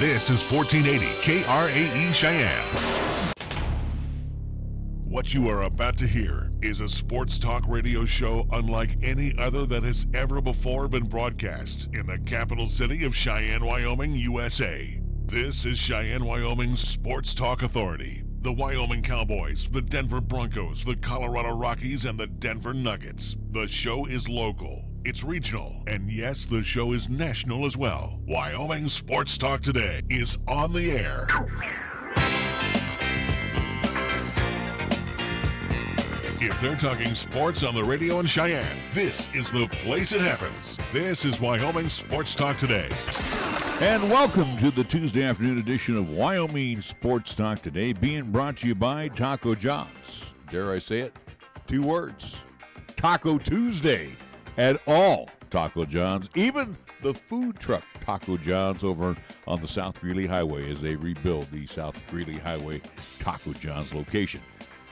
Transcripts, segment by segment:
This is 1480 KRAE Cheyenne. What you are about to hear is a sports talk radio show unlike any other that has ever before been broadcast in the capital city of Cheyenne, Wyoming, USA. This is Cheyenne, Wyoming's Sports Talk Authority. The Wyoming Cowboys, the Denver Broncos, the Colorado Rockies, and the Denver Nuggets. The show is local, it's regional, and yes, the show is national as well. Wyoming Sports Talk Today is on the air. If they're talking sports on the radio in Cheyenne, this is the place it happens. This is Wyoming Sports Talk Today. And welcome to the Tuesday afternoon edition of Wyoming Sports Talk Today, being brought to you by Taco John's. Dare I say it? 2 words. Taco Tuesday at all Taco John's, even the food truck Taco John's over on the South Greeley Highway as they rebuild the South Greeley Highway Taco John's location.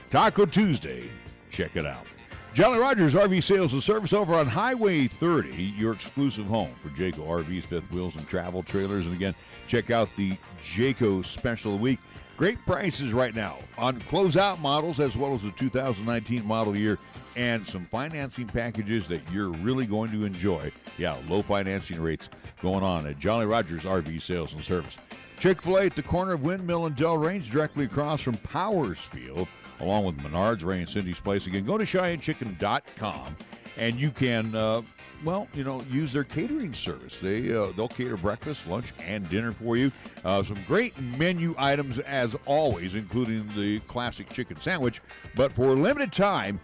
Taco Tuesday. Check it out. Jolly Rogers RV Sales and Service over on Highway 30, your exclusive home for Jayco RVs, fifth wheels, and travel trailers. And again, check out the Jayco Special of the Week. Great prices right now on closeout models as well as the 2019 model year and some financing packages that you're really going to enjoy. Yeah, low financing rates going on at Jolly Rogers RV Sales and Service. Chick-fil-A at the corner of Windmill and Del Range, directly across from Powers Field, along with Menards, Ray and Cindy's Place. Again, go to CheyenneChicken.com, and you can, use their catering service. They'll cater breakfast, lunch, and dinner for you. Some great menu items, as always, including the classic chicken sandwich. But for a limited time,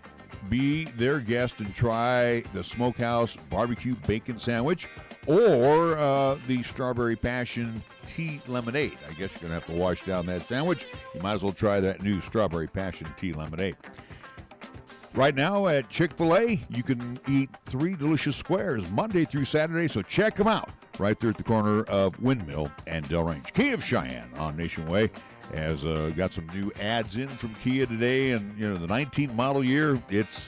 be their guest and try the Smokehouse Barbecue Bacon Sandwich or the Strawberry Passion Tea Lemonade. I guess you're going to have to wash down that sandwich. You might as well try that new Strawberry Passion Tea Lemonade. Right now at Chick-fil-A, you can eat 3 delicious squares Monday through Saturday, so check them out right there at the corner of Windmill and Del Range. Kia of Cheyenne on Nation Way has got some new ads in from Kia today, and the 19 model year, it's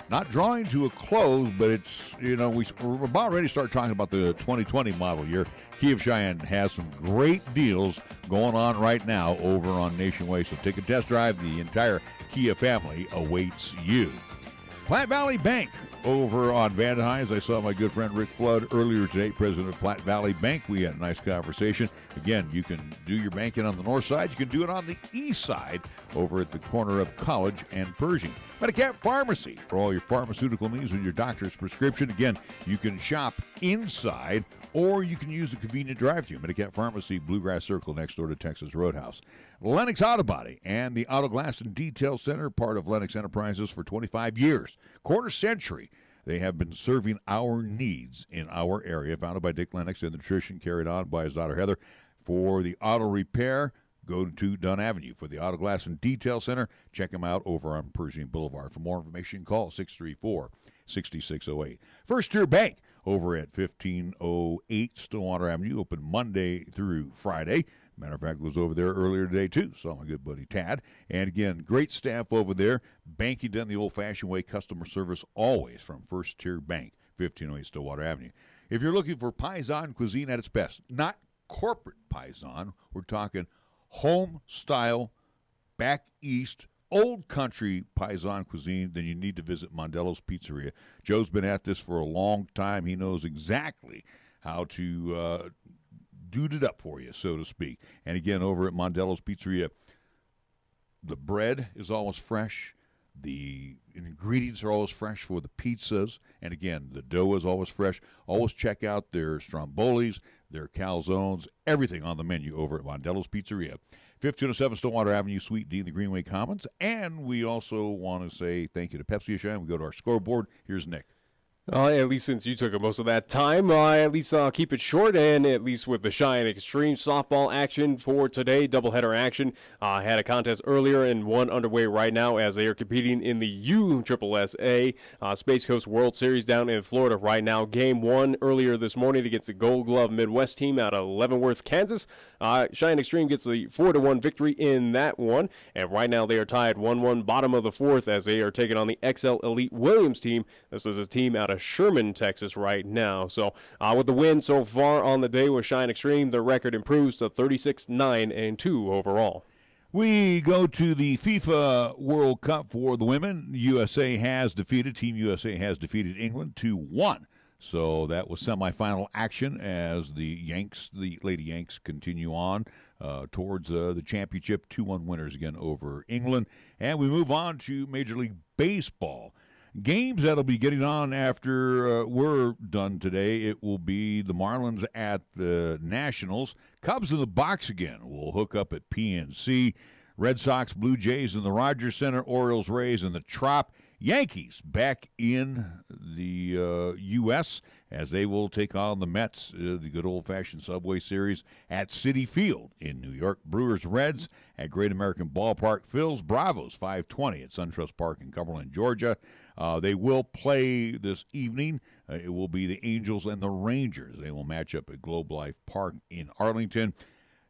not drawing to a close, but it's, we're about ready to start talking about the 2020 model year. Kia of Cheyenne has some great deals going on right now over on Nation Way, so take a test drive. The entire Kia family awaits you. Platte Valley Bank over on Van Nuys. I saw my good friend Rick Flood earlier today, president of Platte Valley Bank. We had a nice conversation. Again, you can do your banking on the north side. You can do it on the east side over at the corner of College and Pershing. Medicap Pharmacy for all your pharmaceutical needs with your doctor's prescription. Again, you can shop inside or you can use a convenient drive-thru. Medicap Pharmacy, Bluegrass Circle, next door to Texas Roadhouse. Lennox Auto Body and the Auto Glass and Detail Center, part of Lennox Enterprises for 25 years. Quarter century, they have been serving our needs in our area. Founded by Dick Lennox and the tradition carried on by his daughter Heather. For the auto repair, go to Dunn Avenue. For the Auto Glass and Detail Center, check them out over on Pershing Boulevard. For more information, call 634-6608. First Tier Bank over at 1508 Stillwater Avenue, open Monday through Friday. Matter of fact, was over there earlier today, too. Saw my good buddy Tad. And again, great staff over there. Banking done the old-fashioned way, customer service always from First Tier Bank, 1508 Stillwater Avenue. If you're looking for Paisan cuisine at its best, not corporate Paisan, we're talking home-style, back east, old country Paisan cuisine, then you need to visit Mondello's Pizzeria. Joe's been at this for a long time. He knows exactly how to dude it up for you, so to speak. And again, over at Mondello's Pizzeria, the bread is always fresh. The ingredients are always fresh for the pizzas. And again, the dough is always fresh. Always check out their strombolis, their calzones, everything on the menu over at Mondello's Pizzeria. 1507 Stillwater Avenue, Suite D in the Greenway Commons. And we also want to say thank you to Pepsi Cheyenne. We go to our scoreboard. Here's Nick. At least since you took up most of that time, at least keep it short, and at least with the Cheyenne Extreme softball action for today, doubleheader action. Had a contest earlier and one underway right now as they are competing in the USSSA Space Coast World Series down in Florida right now. Game 1 earlier this morning against the Gold Glove Midwest team out of Leavenworth, Kansas. Cheyenne Extreme gets the 4-1 victory in that one, and right now they are tied 1-1 bottom of the fourth as they are taking on the XL Elite Williams team. This is a team out of of Sherman, Texas right now. So with the win so far on the day with Cheyenne Extreme, the record improves to 36-9-2 overall. We go to the FIFA World Cup for the women. Team USA has defeated England 2-1. So that was semifinal action as the Lady Yanks, continue on towards the championship. 2-1 winners again over England. And we move on to Major League Baseball. Games that'll be getting on after we're done today. It will be the Marlins at the Nationals. Cubs in the box again. We'll hook up at PNC. Red Sox, Blue Jays in the Rogers Center. Orioles, Rays in the Trop. Yankees back in the U.S. as they will take on the Mets, the good old-fashioned Subway Series at Citi Field in New York. Brewers, Reds at Great American Ballpark. Phils, Bravos, 5:20 at SunTrust Park in Cumberland, Georgia. They will play this evening. It will be the Angels and the Rangers. They will match up at Globe Life Park in Arlington.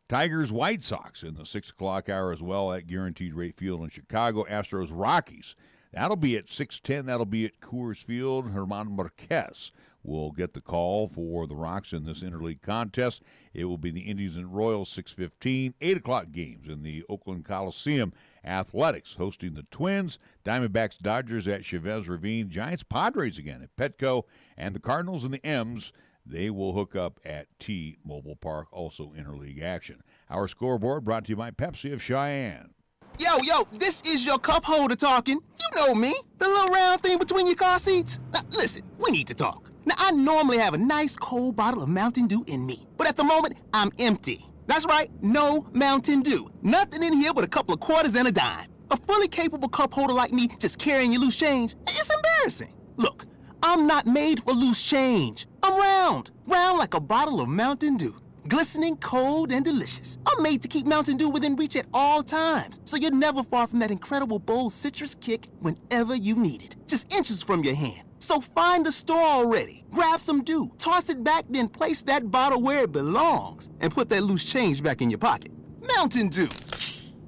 Tigers, White Sox in the 6 o'clock hour as well at Guaranteed Rate Field in Chicago. Astros, Rockies. That'll be at 6:10. That'll be at Coors Field. Herman Marquez will get the call for the Rocks in this interleague contest. It will be the Indians and Royals, 6:15. 8 o'clock games in the Oakland Coliseum. Athletics hosting the Twins. Diamondbacks, Dodgers at Chavez Ravine. Giants, Padres again at Petco. And the Cardinals and the M's, they will hook up at T-Mobile Park, also interleague action. Our scoreboard brought to you by Pepsi of Cheyenne. Yo, this is your cup holder talking. You know me, the little round thing between your car seats. Now, listen, we need to talk. Now, I normally have a nice cold bottle of Mountain Dew in me, but at the moment, I'm empty. That's right, no Mountain Dew. Nothing in here but a couple of quarters and a dime. A fully capable cup holder like me just carrying your loose change, it's embarrassing. Look, I'm not made for loose change. I'm round like a bottle of Mountain Dew. Glistening, cold, and delicious. I'm made to keep Mountain Dew within reach at all times, so you're never far from that incredible bold citrus kick whenever you need it. Just inches from your hand. So find the store already, grab some Dew, toss it back, then place that bottle where it belongs, and put that loose change back in your pocket. Mountain Dew.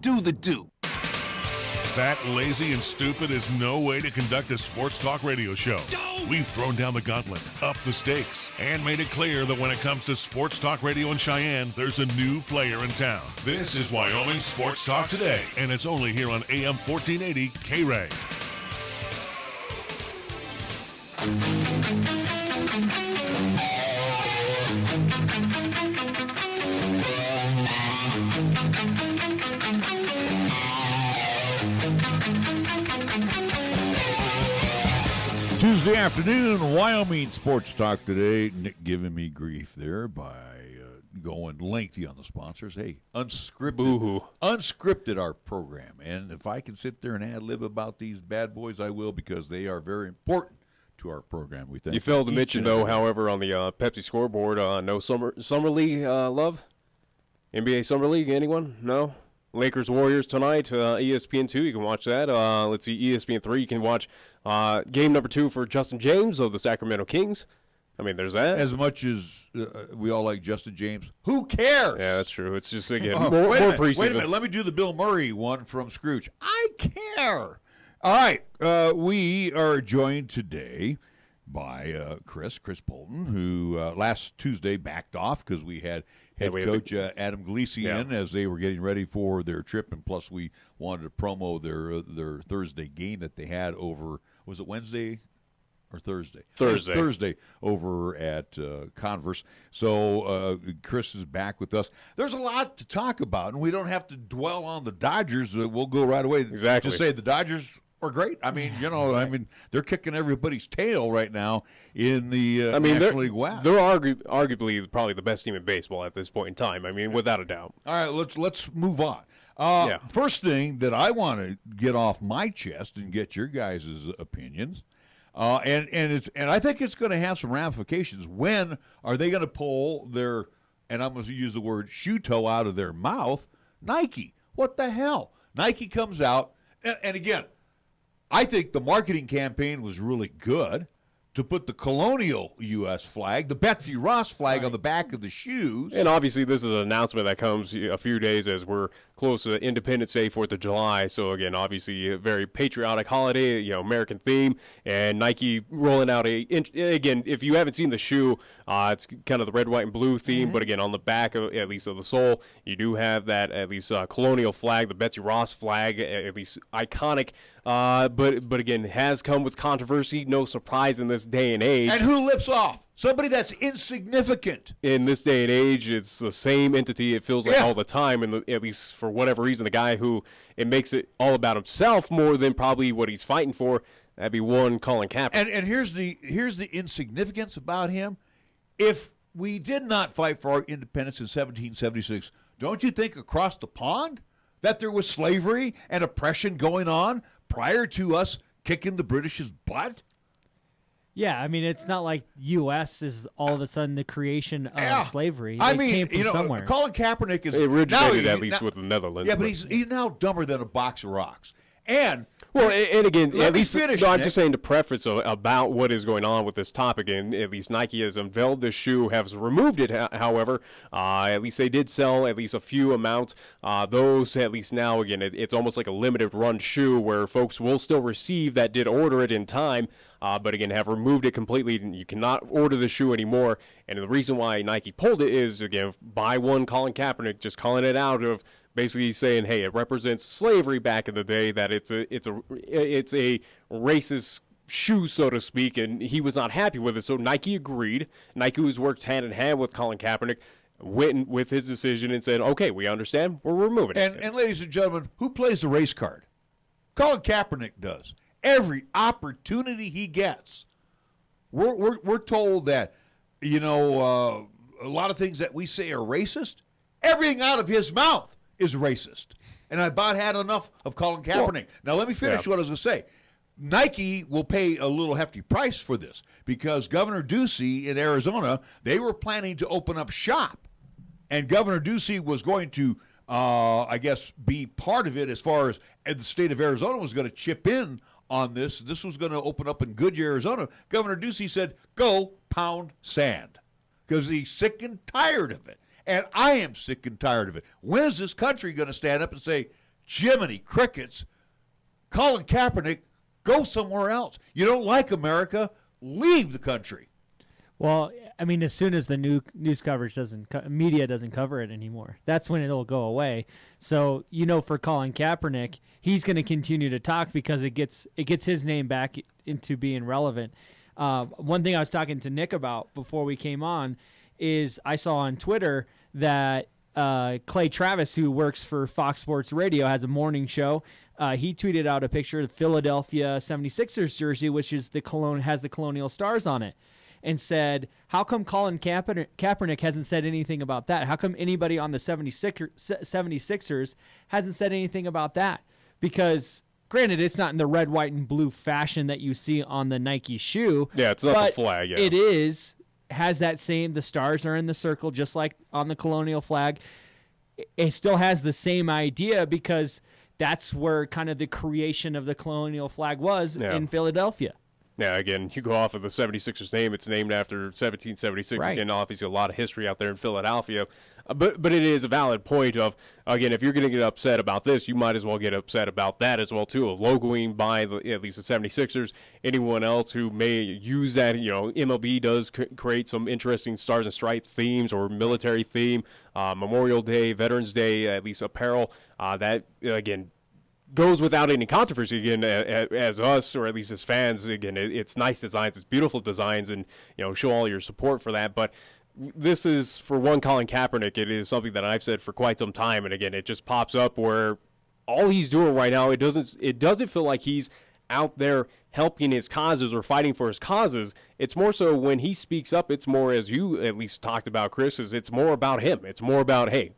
Do the Dew. Fat, lazy, and stupid is no way to conduct a sports talk radio show. We've thrown down the gauntlet, upped the stakes, and made it clear that when it comes to sports talk radio in Cheyenne, there's a new player in town. This is Wyoming Sports Talk Today, and it's only here on AM 1480 KRAE. Tuesday afternoon, Wyoming Sports Talk Today. Nick giving me grief there by going lengthy on the sponsors. Hey, unscripted our program. And if I can sit there and ad-lib about these bad boys, I will, because they are very important to our program. We thank you failed to mention, though, however, on the Pepsi scoreboard, no summer league love? NBA Summer League, anyone? No? Lakers Warriors tonight, ESPN2, you can watch that. Let's see, ESPN3, you can watch game number 2 for Justin James of the Sacramento Kings. I mean, there's that. As much as we all like Justin James, who cares? Yeah, that's true. It's just, again, more preseason. Wait a minute, let me do the Bill Murray one from Scrooge. I care. All right, we are joined today by Chris Polton, who last Tuesday backed off because we had head coach Adam Gleason in as they were getting ready for their trip, and plus we wanted to promo their Thursday game that they had over, was it Wednesday or Thursday? Thursday over at Converse. So Chris is back with us. There's a lot to talk about, and we don't have to dwell on the Dodgers. We'll go right away. Exactly. Just say the Dodgers are great. I mean, they're kicking everybody's tail right now in the National League West. They're arguably probably the best team in baseball at this point in time. I mean, without a doubt. All right, let's move on. First thing that I want to get off my chest and get your guys' opinions, and I think it's going to have some ramifications. When are they going to pull their, and I'm going to use the word shoe toe out of their mouth? Nike. What the hell? Nike comes out, and again, I think the marketing campaign was really good to put the colonial U.S. flag, the Betsy Ross flag, on the back of the shoes. And obviously this is an announcement that comes a few days as we're close to Independence Day, 4th of July. So again, obviously a very patriotic holiday, American theme, and Nike rolling out again, if you haven't seen the shoe, it's kind of the red, white, and blue theme, but again, on the back of, at least of the sole, you do have that at least colonial flag, the Betsy Ross flag, at least iconic, but again, has come with controversy, no surprise in this day and age. And who lips off? Somebody that's insignificant. In this day and age, it's the same entity, it feels like all the time, and at least for whatever reason, the guy who it makes it all about himself more than probably what he's fighting for, that'd be one Colin Kaepernick. And here's the insignificance about him. If we did not fight for our independence in 1776, don't you think across the pond that there was slavery and oppression going on prior to us kicking the British's butt? Yeah, I mean, it's not like U.S. is all of a sudden the creation of slavery. I It mean, came from somewhere. Colin Kaepernick is It originated at least with the Netherlands. Yeah, but he's now dumber than a box of rocks. And well, and again, let at me least finish, no, I'm Nick. just saying to preface about what is going on with this topic, and at least Nike has unveiled this shoe, has removed it. However, at least they did sell at least a few amounts. Those at least now, again, it's almost like a limited run shoe where folks will still receive that did order it in time. But again, have removed it completely. You cannot order the shoe anymore. And the reason why Nike pulled it is, again, by one Colin Kaepernick just calling it out of basically saying, hey, it represents slavery back in the day, that it's a racist shoe, so to speak, and he was not happy with it. So Nike agreed. Nike, who's worked hand in hand with Colin Kaepernick, went with his decision and said, okay, we understand, we're removing it. And ladies and gentlemen, who plays the race card? Colin Kaepernick does. Every opportunity he gets, we're told that, a lot of things that we say are racist. Everything out of his mouth is racist. And I about had enough of Colin Kaepernick. Now let me finish what I was going to say. Nike will pay a little hefty price for this because Governor Ducey in Arizona, they were planning to open up shop. And Governor Ducey was going to, be part of it as far as the state of Arizona was going to chip in on this. This was going to open up in Goodyear, Arizona. Governor Ducey said, go pound sand because he's sick and tired of it. And I am sick and tired of it. When is this country going to stand up and say, Jiminy Crickets, Colin Kaepernick, go somewhere else. You don't like America, leave the country. Well, I mean, as soon as the news coverage media doesn't cover it anymore, that's when it'll go away. So, for Colin Kaepernick, he's going to continue to talk because it gets his name back into being relevant. One thing I was talking to Nick about before we came on is I saw on Twitter that Clay Travis, who works for Fox Sports Radio, has a morning show. He tweeted out a picture of the Philadelphia 76ers jersey, which is has the Colonial Stars on it, and said, how come Colin Kaepernick hasn't said anything about that? How come anybody on the 76ers hasn't said anything about that? Because, granted, it's not in the red, white, and blue fashion that you see on the Nike shoe. Yeah, it's not the flag. Yeah. It has that same, the stars are in the circle just like on the colonial flag. It still has the same idea because that's where kind of the creation of the colonial flag was in Philadelphia. Yeah, again, you go off of the 76ers name. It's named after 1776. Right. Again, obviously a lot of history out there in Philadelphia. But it is a valid point of, again, if you're going to get upset about this, you might as well get upset about that as well, too, of logoing by at least the 76ers. Anyone else who may use that, MLB does create some interesting Stars and Stripes themes or military theme, Memorial Day, Veterans Day, at least apparel. That, again, goes without any controversy, again, as us, or at least as fans. Again, it's nice designs, it's beautiful designs, and, show all your support for that. But this is, for one, Colin Kaepernick, it is something that I've said for quite some time. And again, it just pops up where all he's doing right now, it doesn't feel like he's out there helping his causes or fighting for his causes. It's more so when he speaks up, it's more, as you at least talked about, Chris, it's more about him. It's more about, hey,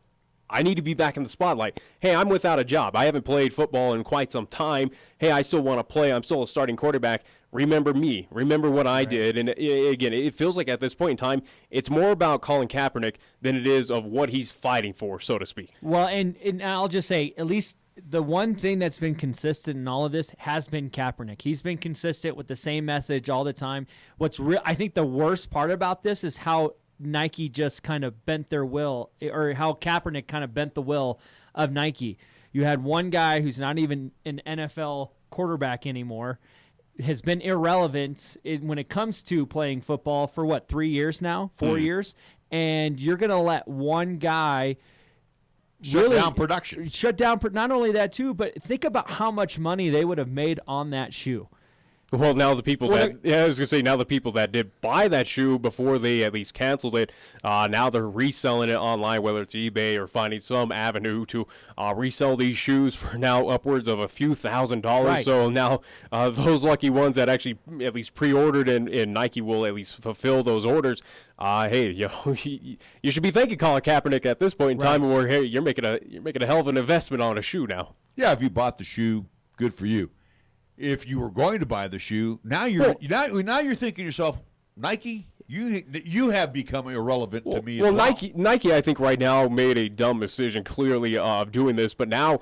I need to be back in the spotlight. Hey, I'm without a job. I haven't played football in quite some time. Hey, I still want to play. I'm still a starting quarterback. Remember me. Remember what I did. And again, it feels like at this point in time, it's more about Colin Kaepernick than it is of what he's fighting for, so to speak. Well, and I'll just say, at least the one thing that's been consistent in all of this has been Kaepernick. He's been consistent with the same message all the time. I think the worst part about this is how Nike just kind of bent their will, or how Kaepernick kind of bent the will of Nike. You had one guy who's not even an NFL quarterback anymore, has been irrelevant when it comes to playing football for 3 years now, 4 years, and you're going to let one guy shut down production. Shut down. Not only that too, but think about how much money they would have made on that shoe. Well, now the people I was going to say, now the people that did buy that shoe before they at least canceled it, now they're reselling it online, whether it's eBay or finding some avenue to resell these shoes for now upwards of a few $1,000s. Right. So now those lucky ones that actually at least pre-ordered and Nike will at least fulfill those orders. Hey, you should be thanking Colin Kaepernick at this point in time, where hey, you're making a hell of an investment on a shoe now. Yeah, if you bought the shoe, good for you. If you were going to buy the shoe, now you're thinking to yourself, Nike, you have become irrelevant to me. Well, Nike, I think right now made a dumb decision, clearly, of doing this. But now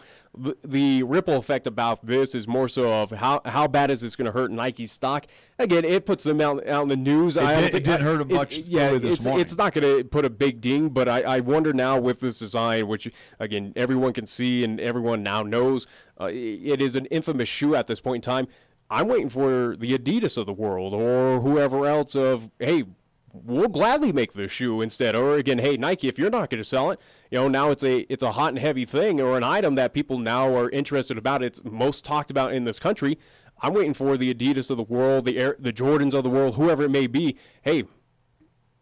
the ripple effect about this is more so of how bad is this going to hurt Nike's stock? Again, it puts them out in the news. It didn't hurt them much this morning. It's not going to put a big ding, but I wonder now with this design, which, again, everyone can see and everyone now knows, it is an infamous shoe at this point in time. I'm waiting for the Adidas of the world or whoever else of, hey, we'll gladly make this shoe instead. Or again, hey, Nike, if you're not going to sell it, now it's a hot and heavy thing or an item that people now are interested about. It's most talked about in this country. I'm waiting for the Adidas of the world, the Jordans of the world, whoever it may be. Hey,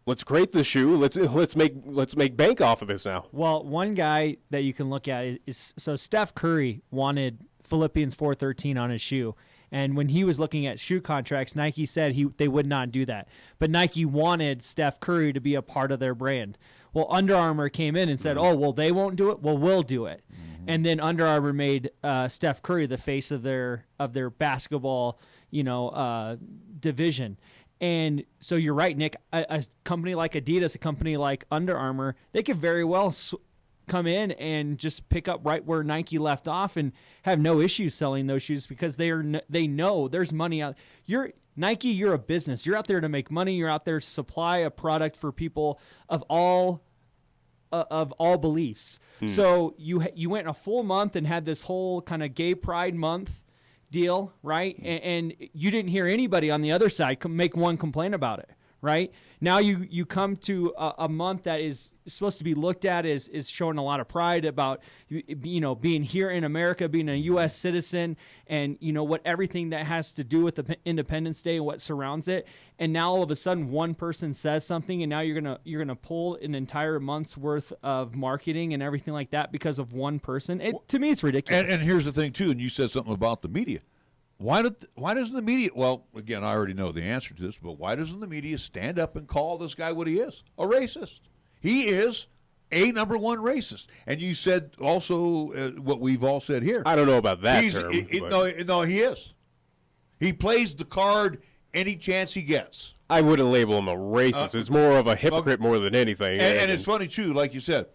let's create this shoe. Let's make bank off of this now. Well, one guy that you can look at is Steph Curry wanted Philippians 4:13 on his shoe. And when he was looking at shoe contracts, Nike said they would not do that. But Nike wanted Steph Curry to be a part of their brand. Well, Under Armour came in and said, oh, well, they won't do it? Well, we'll do it. Mm-hmm. And then Under Armour made Steph Curry the face of their basketball, division. And so you're right, Nick. A company like Adidas, a company like Under Armour, they could very well come in and just pick up right where Nike left off and have no issues selling those shoes because they know there's money out. Nike, you're a business. You're out there to make money. You're out there to supply a product for people of all beliefs. So you went a full month and had this whole kind of gay pride month deal, right? And you didn't hear anybody on the other side make one complaint about it, right? Now you come to a month that is supposed to be looked at as showing a lot of pride about being here in America, being a U.S. citizen, and what everything that has to do with the Independence Day and what surrounds it. And now all of a sudden one person says something, and now you're gonna pull an entire month's worth of marketing and everything like that because of one person. To me, it's ridiculous. And here's the thing too. And you said something about the media. Why doesn't the media? Well, again, I already know the answer to this, but why doesn't the media stand up and call this guy what he is? A racist. He is a number one racist. And you said also what we've all said here. I don't know about that term. No, he is. He plays the card any chance he gets. I wouldn't label him a racist. It's more of a hypocrite more than anything. And it's funny, too, like you said,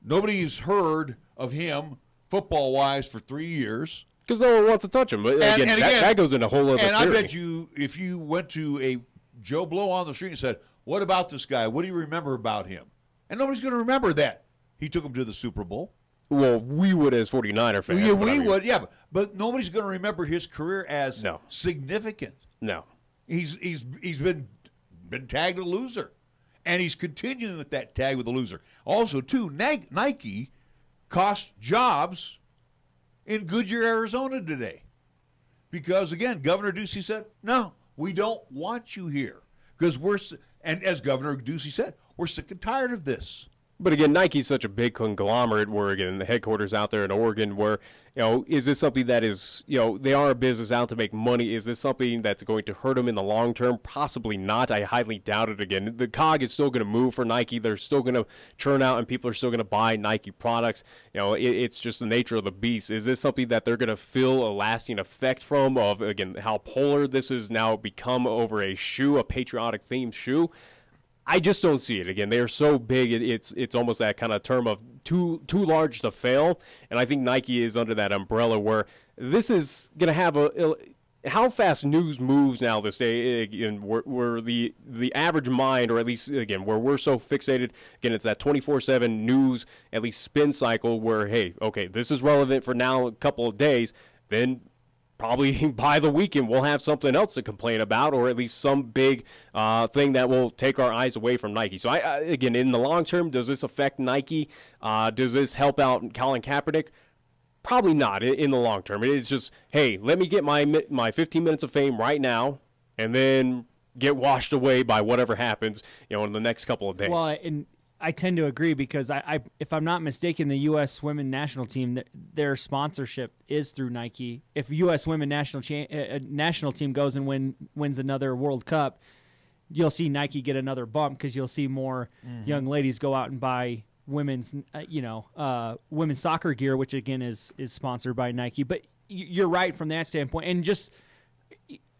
nobody's heard of him football-wise for 3 years. Because no one wants to touch him. But again, that goes in a whole other theory. I bet you if you went to a Joe Blow on the street and said, what about this guy? What do you remember about him? And nobody's going to remember that. He took him to the Super Bowl. Well, we would as 49er fans. Yeah, we would, yeah. But nobody's going to remember his career as significant. No. He's been tagged a loser. And he's continuing with that tag with a loser. Also, too, Nike cost jobs in Goodyear, Arizona today. Because, again, Governor Ducey said, no, we don't want you here. Because and as Governor Ducey said, we're sick and tired of this. But again, Nike's such a big conglomerate where, again, the headquarters out there in Oregon where, is this something that is, they are a business out to make money. Is this something that's going to hurt them in the long term? Possibly not. I highly doubt it again. The cog is still going to move for Nike. They're still going to churn out and people are still going to buy Nike products. It's just the nature of the beast. Is this something that they're going to feel a lasting effect from of, again, how polar this has now become over a shoe, a patriotic themed shoe? I just don't see it. Again, they are so big, it's almost that kind of term of too large to fail. And I think Nike is under that umbrella where this is going to have how fast news moves now this day, again, where the average mind, or at least, again, where we're so fixated, again, it's that 24/7 news, at least spin cycle where, hey, okay, this is relevant for now a couple of days, then probably by the weekend we'll have something else to complain about, or at least some big thing that will take our eyes away from Nike. So, again, in the long term, does this affect Nike? Does this help out Colin Kaepernick? Probably not in the long term. It's just, hey, let me get my 15 minutes of fame right now, and then get washed away by whatever happens, in the next couple of days. Well, and I tend to agree because I if I'm not mistaken, the U.S. women national team, their sponsorship is through Nike. If U.S. women national team goes and wins another World Cup, you'll see Nike get another bump because you'll see more young ladies go out and buy women's women's soccer gear, which again is sponsored by Nike. But you're right from that standpoint. And just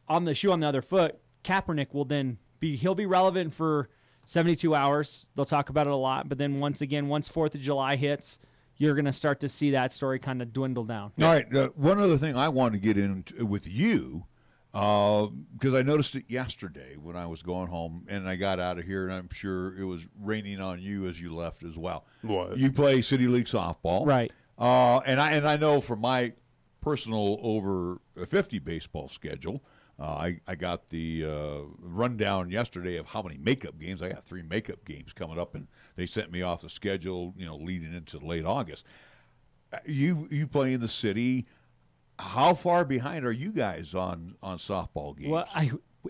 on the shoe on the other foot, Kaepernick will then he'll be relevant for 72 hours. They'll talk about it a lot, but then once 4th of July hits, you're going to start to see that story kind of dwindle down. All right, one other thing I wanted to get into with you, because I noticed it yesterday when I was going home, and I got out of here, and I'm sure it was raining on you as you left as well. What? You play City League softball, right? And I know from my personal over 50 baseball schedule, I got the rundown yesterday of how many makeup games. I got 3 makeup games coming up, and they sent me off the schedule, leading into late August. You play in the city. How far behind are you guys on softball games? Well,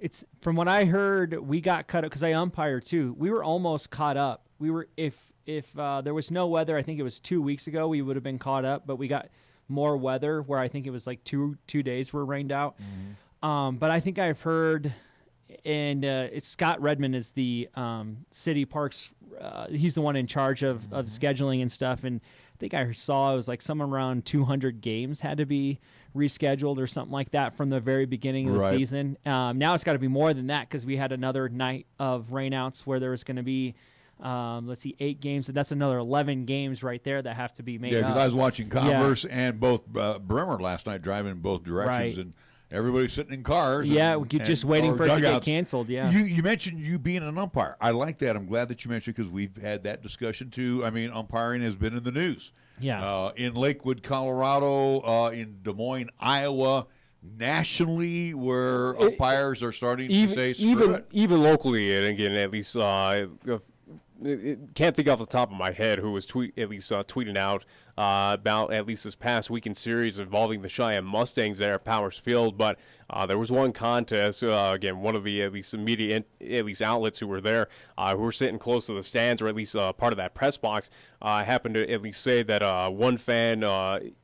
it's from what I heard, we got cut up because I umpire too. We were almost caught up. We were if there was no weather, I think it was 2 weeks ago, we would have been caught up. But we got more weather, where I think it was like two days were rained out. Mm-hmm. But I think I've heard, and it's Scott Redmond is the city parks. He's the one in charge of scheduling and stuff. And I think I saw it was like somewhere around 200 games had to be rescheduled or something like that from the very beginning of the season. Now it's got to be more than that because we had another night of rainouts where there was going to be, 8 games. And that's another 11 games right there that have to be made up. Yeah, because I was watching Converse and both Bremer last night driving in both directions. Right. And everybody's sitting in cars. Yeah, just waiting for it to get canceled. Yeah. You mentioned you being an umpire. I like that. I'm glad that you mentioned it because we've had that discussion too. I mean, umpiring has been in the news. Yeah. In Lakewood, Colorado, in Des Moines, Iowa, nationally, where umpires are starting to say screw it. Even locally, and again, at least can't think off the top of my head who was tweeting out about at least this past weekend series involving the Cheyenne Mustangs there at Powers Field. But there was one contest, again, one of the at least media outlets who were there, who were sitting close to the stands, or at least part of that press box, happened to at least say that one fan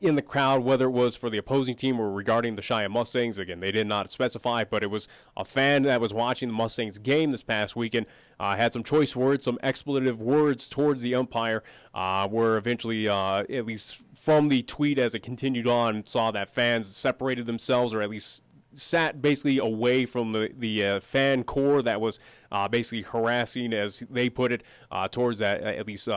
in the crowd, whether it was for the opposing team or regarding the Cheyenne Mustangs, again, they did not specify, but it was a fan that was watching the Mustangs game this past weekend, had some choice words, some expletive words towards the umpire, were eventually, at least from the tweet as it continued on, saw that fans separated themselves, or at least sat basically away from the fan core that was basically harassing, as they put it, towards that at least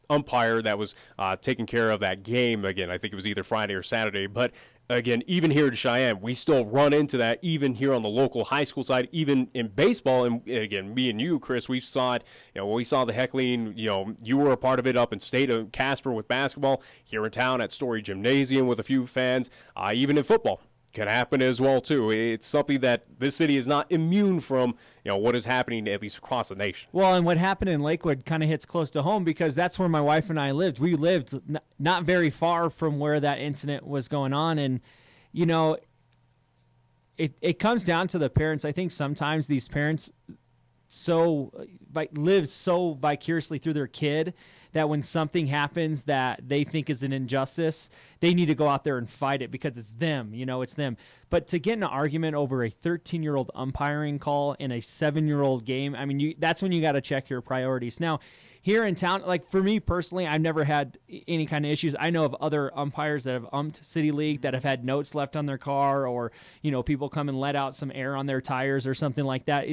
umpire that was taking care of that game. Again, I think it was either Friday or Saturday. But again, even here in Cheyenne, we still run into that, even here on the local high school side, even in baseball. And again, me and you, Chris, we saw it, when we saw the heckling, you were a part of it up in state of Casper with basketball, here in town at Story Gymnasium with a few fans, even in football. Can happen as well, too. It's something that this city is not immune from, what is happening at least across the nation. Well, and what happened in Lakewood kind of hits close to home because that's where my wife and I lived. We lived not very far from where that incident was going on. And, it comes down to the parents. I think sometimes these parents live so vicariously through their kid that when something happens that they think is an injustice, they need to go out there and fight it because it's them, it's them. But to get in an argument over a 13-year-old umpiring call in a 7-year-old game, I mean, that's when you got to check your priorities. Now, here in town, like for me personally, I've never had any kind of issues. I know of other umpires that have umped City League that have had notes left on their car, or people come and let out some air on their tires or something like that.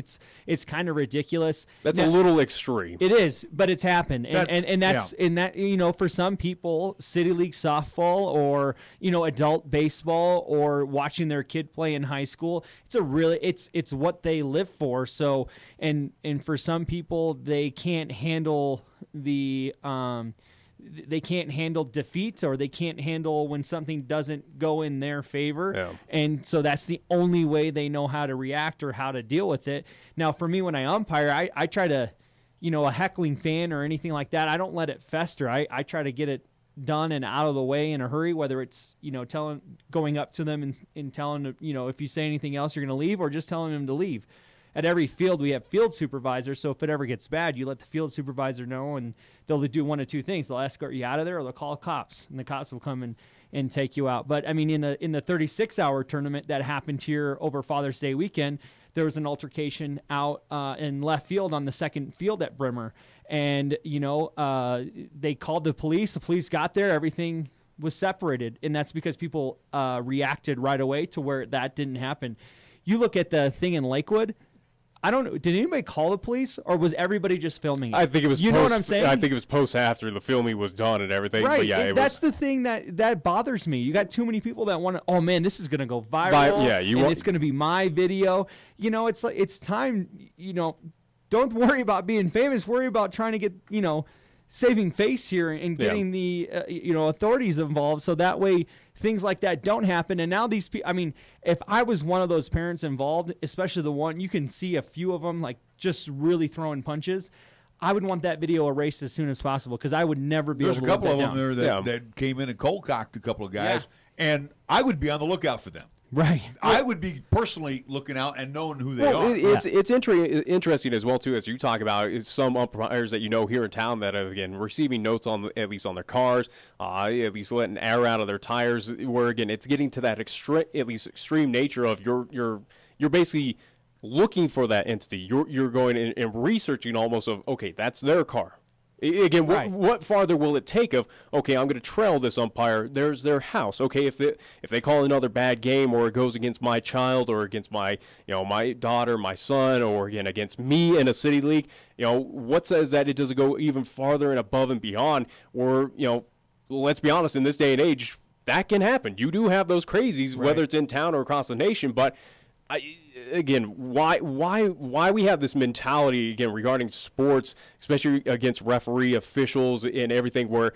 It's kind of ridiculous. That's a little extreme. It is, but it's happened, and that's in that for some people, City League softball or adult baseball or watching their kid play in high school, it's what they live for. So and for some people, they can't handle they can't handle defeats, or they can't handle when something doesn't go in their favor. Yeah. And so that's the only way they know how to react or how to deal with it. Now, for me, when I umpire, I try to, a heckling fan or anything like that, I don't let it fester. I try to get it done and out of the way in a hurry, whether it's, going up to them and telling them, if you say anything else, you're going to leave, or just telling them to leave. At every field, we have field supervisors, so if it ever gets bad, you let the field supervisor know, and they'll do one of two things. They'll escort you out of there, or they'll call cops, and the cops will come and take you out. But, I mean, in the 36-hour tournament that happened here over Father's Day weekend, there was an altercation out in left field on the second field at Brimmer. And, they called the police. The police got there. Everything was separated, and that's because people reacted right away to where that didn't happen. You look at the thing in Lakewood, I don't know. Did anybody call the police, or was everybody just filming it? I think it was. You know what I'm saying? I think it was post after the filming was done and everything. Right. But yeah, that's the thing that bothers me. You got too many people that want to. Oh man, this is gonna go viral. It's gonna be my video. It's like it's time. Don't worry about being famous. Worry about trying to get saving face here and getting the authorities involved, so that way things like that don't happen. And now these people, I mean, if I was one of those parents involved, especially the one, you can see a few of them like just really throwing punches, I would want that video erased as soon as possible, because I would never be able to There's a couple of down. them there that came in and cold-cocked a couple of guys, and I would be on the lookout for them. Right. I would be personally looking out and knowing who they are. It's interesting as well, too, as you talk about some umpires that here in town that are, again, receiving notes at least on their cars, at least letting air out of their tires, where, again, it's getting to that extreme nature of you're basically looking for that entity. You're going and researching almost of, okay, that's their car. Again, right. what farther will it take of, okay, I'm going to trail this umpire, there's their house. Okay, if they call another bad game, or it goes against my child, or against my my daughter, my son, or again against me in a city league, what says that it doesn't go even farther and above and beyond? Or, let's be honest, in this day and age, that can happen. You do have those crazies, right, whether it's in town or across the nation, but again, why we have this mentality again regarding sports, especially against referee officials and everything, where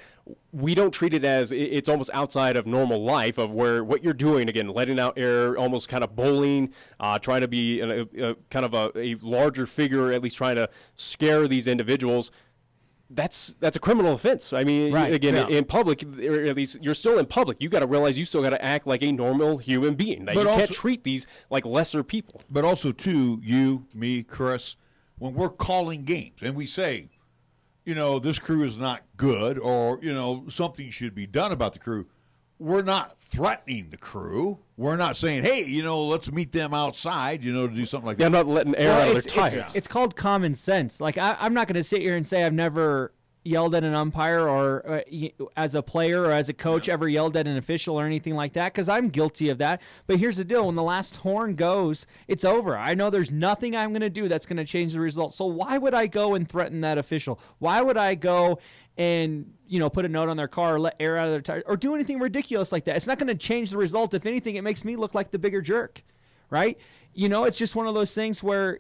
we don't treat it as it's almost outside of normal life, of where what you're doing, again, letting out air, almost kind of bullying, trying to be a kind of a larger figure, at least trying to scare these individuals. That's a criminal offense. I mean, right, again, in public, or at least you're still in public. You got to realize you still got to act like a normal human being. That you can't treat these like lesser people. But also, too, you, me, Chris, when we're calling games and we say, this crew is not good, or, something should be done about the crew, we're not threatening the crew. We're not saying, hey, let's meet them outside, to do something like that. I'm not letting air out of their tires. It's called common sense. Like, I'm not going to sit here and say I've never yelled at an umpire, or as a player or as a coach ever yelled at an official or anything like that, because I'm guilty of that. But here's the deal. When the last horn goes, it's over. I know there's nothing I'm going to do that's going to change the result. So why would I go and threaten that official? Why would I go and put a note on their car, or let air out of their tires, or do anything ridiculous like that? It's not going to change the result. If anything, it makes me look like the bigger jerk, right? It's just one of those things where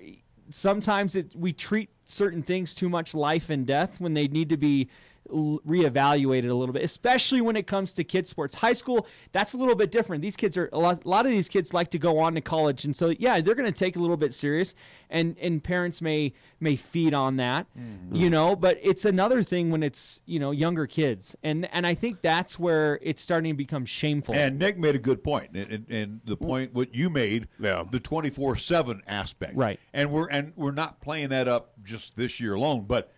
sometimes we treat certain things too much life and death when they need to be reevaluated a little bit, especially when it comes to kids sports. High school, that's a little bit different. These kids a lot of these kids like to go on to college, and so they're going to take a little bit serious, and parents may feed on that, but it's another thing when it's younger kids, and I think that's where it's starting to become shameful. And Nick made a good point, and the point what you made, the 24/7 aspect, right? And we're not playing that up just this year alone, but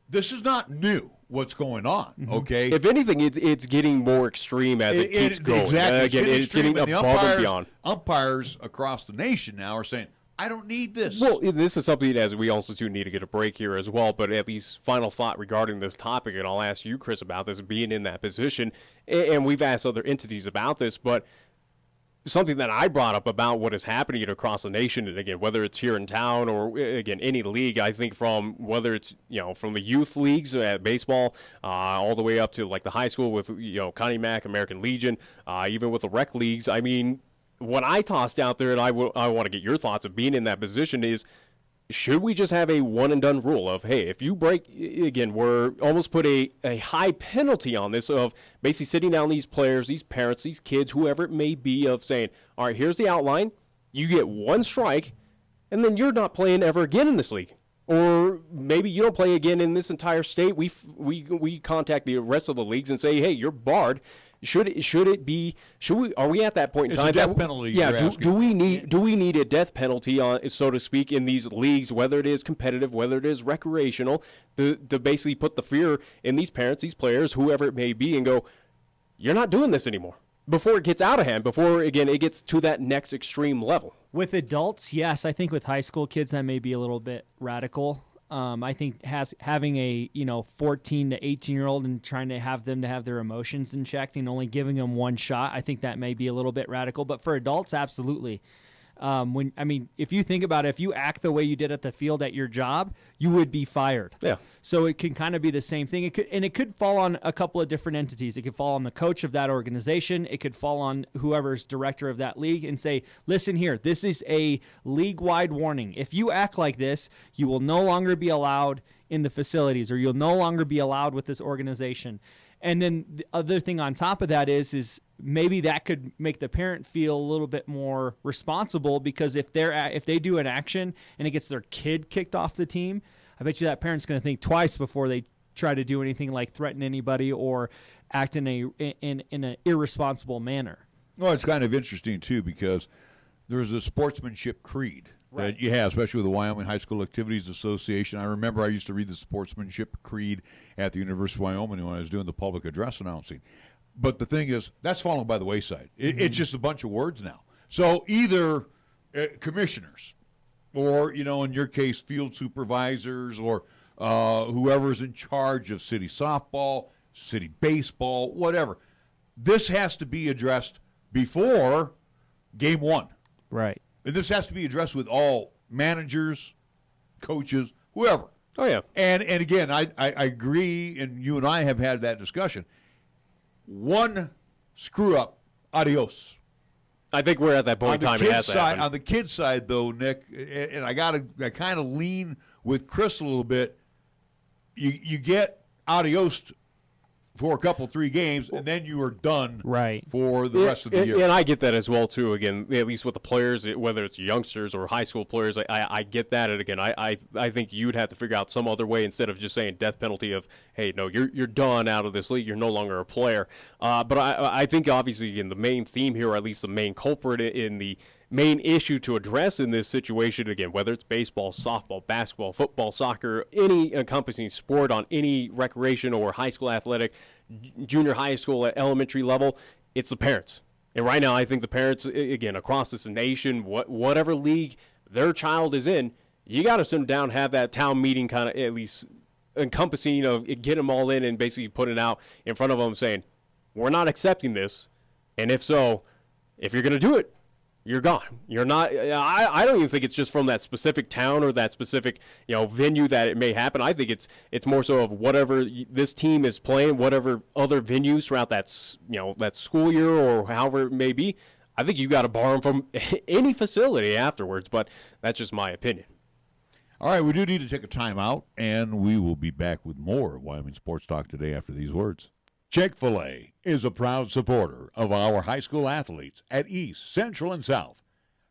this is not new. What's going on? Okay. If anything, it's getting more extreme as it keeps going. Exactly. It's getting above and beyond. Umpires across the nation now are saying, I don't need this. Well, this is something as we also too need to get a break here as well, but at least final thought regarding this topic, and I'll ask you, Chris, about this, being in that position, and we've asked other entities about this, but something that I brought up about what is happening across the nation, and again, whether it's here in town or again any league, I think from whether it's from the youth leagues at baseball all the way up to like the high school with Connie Mack, American Legion, even with the rec leagues. I mean, what I tossed out there, and I want to get your thoughts of being in that position is, should we just have a one-and-done rule of, hey, if you break, again, we're almost put a high penalty on this of basically sitting down these players, these parents, these kids, whoever it may be, of saying, all right, here's the outline, you get one strike, and then you're not playing ever again in this league. Or maybe you don't play again in this entire state. We contact the rest of the leagues and say, hey, you're barred. Are we at that point in time? It's a death penalty. Yeah. Do we need a death penalty on, so to speak, in these leagues, whether it is competitive, whether it is recreational, to basically put the fear in these parents, these players, whoever it may be, and go, you're not doing this anymore before it gets out of hand, before again it gets to that next extreme level. With adults, yes. I think with high school kids that may be a little bit radical. I think having a 14 to 18-year-old and trying to have them to have their emotions in check and only giving them one shot, I think that may be a little bit radical. But for adults, absolutely. If you think about it, if you act the way you did at the field at your job, you would be fired. Yeah. So it can kind of be the same thing. It could fall on a couple of different entities. It could fall on the coach of that organization. It could fall on whoever's director of that league and say, listen here, this is a league-wide warning. If you act like this, you will no longer be allowed in the facilities, or you'll no longer be allowed with this organization. And then the other thing on top of that is maybe that could make the parent feel a little bit more responsible, because if they do an action and it gets their kid kicked off the team, I bet you that parent's going to think twice before they try to do anything like threaten anybody or act in an irresponsible manner. Well, it's kind of interesting too, because there's a sportsmanship creed that you have, especially with the Wyoming High School Activities Association. I remember I used to read the sportsmanship creed at the University of Wyoming when I was doing the public address announcing. But the thing is, that's fallen by the wayside. It's just a bunch of words now. So either commissioners or, in your case, field supervisors or whoever's in charge of city softball, city baseball, whatever. This has to be addressed before game one. Right. And this has to be addressed with all managers, coaches, whoever. Oh, yeah. And again, I agree, and you and I have had that discussion. One screw-up, adios. I think we're at that point in time. It has to happen. On the kid's side, though, Nick, and I kind of lean with Chris a little bit, you get adios for a couple, 3 games, and then you are done for the rest of the year. And I get that as well, too. Again, at least with the players, whether it's youngsters or high school players, I get that. And again, I think you'd have to figure out some other way instead of just saying death penalty of, hey, no, you're done out of this league. You're no longer a player. But I think, obviously, again, the main theme here, or at least the main culprit in the main issue to address in this situation, again, whether it's baseball, softball, basketball, football, soccer, any encompassing sport on any recreation or high school athletic, junior high school at elementary level, it's the parents. And right now, I think the parents, again, across this nation, whatever league their child is in, you got to sit them down, have that town meeting kind of at least encompassing of get them all in and basically put it out in front of them saying, we're not accepting this. And if so, if you're going to do it, you're gone. You're not. I don't even think it's just from that specific town or that specific venue that it may happen. I think it's more so of whatever this team is playing, whatever other venues throughout that that school year or however it may be. I think you got to bar them from any facility afterwards. But that's just my opinion. All right, we do need to take a timeout, and we will be back with more Wyoming Sports Talk today after these words. Chick-fil-A is a proud supporter of our high school athletes at East, Central, and South.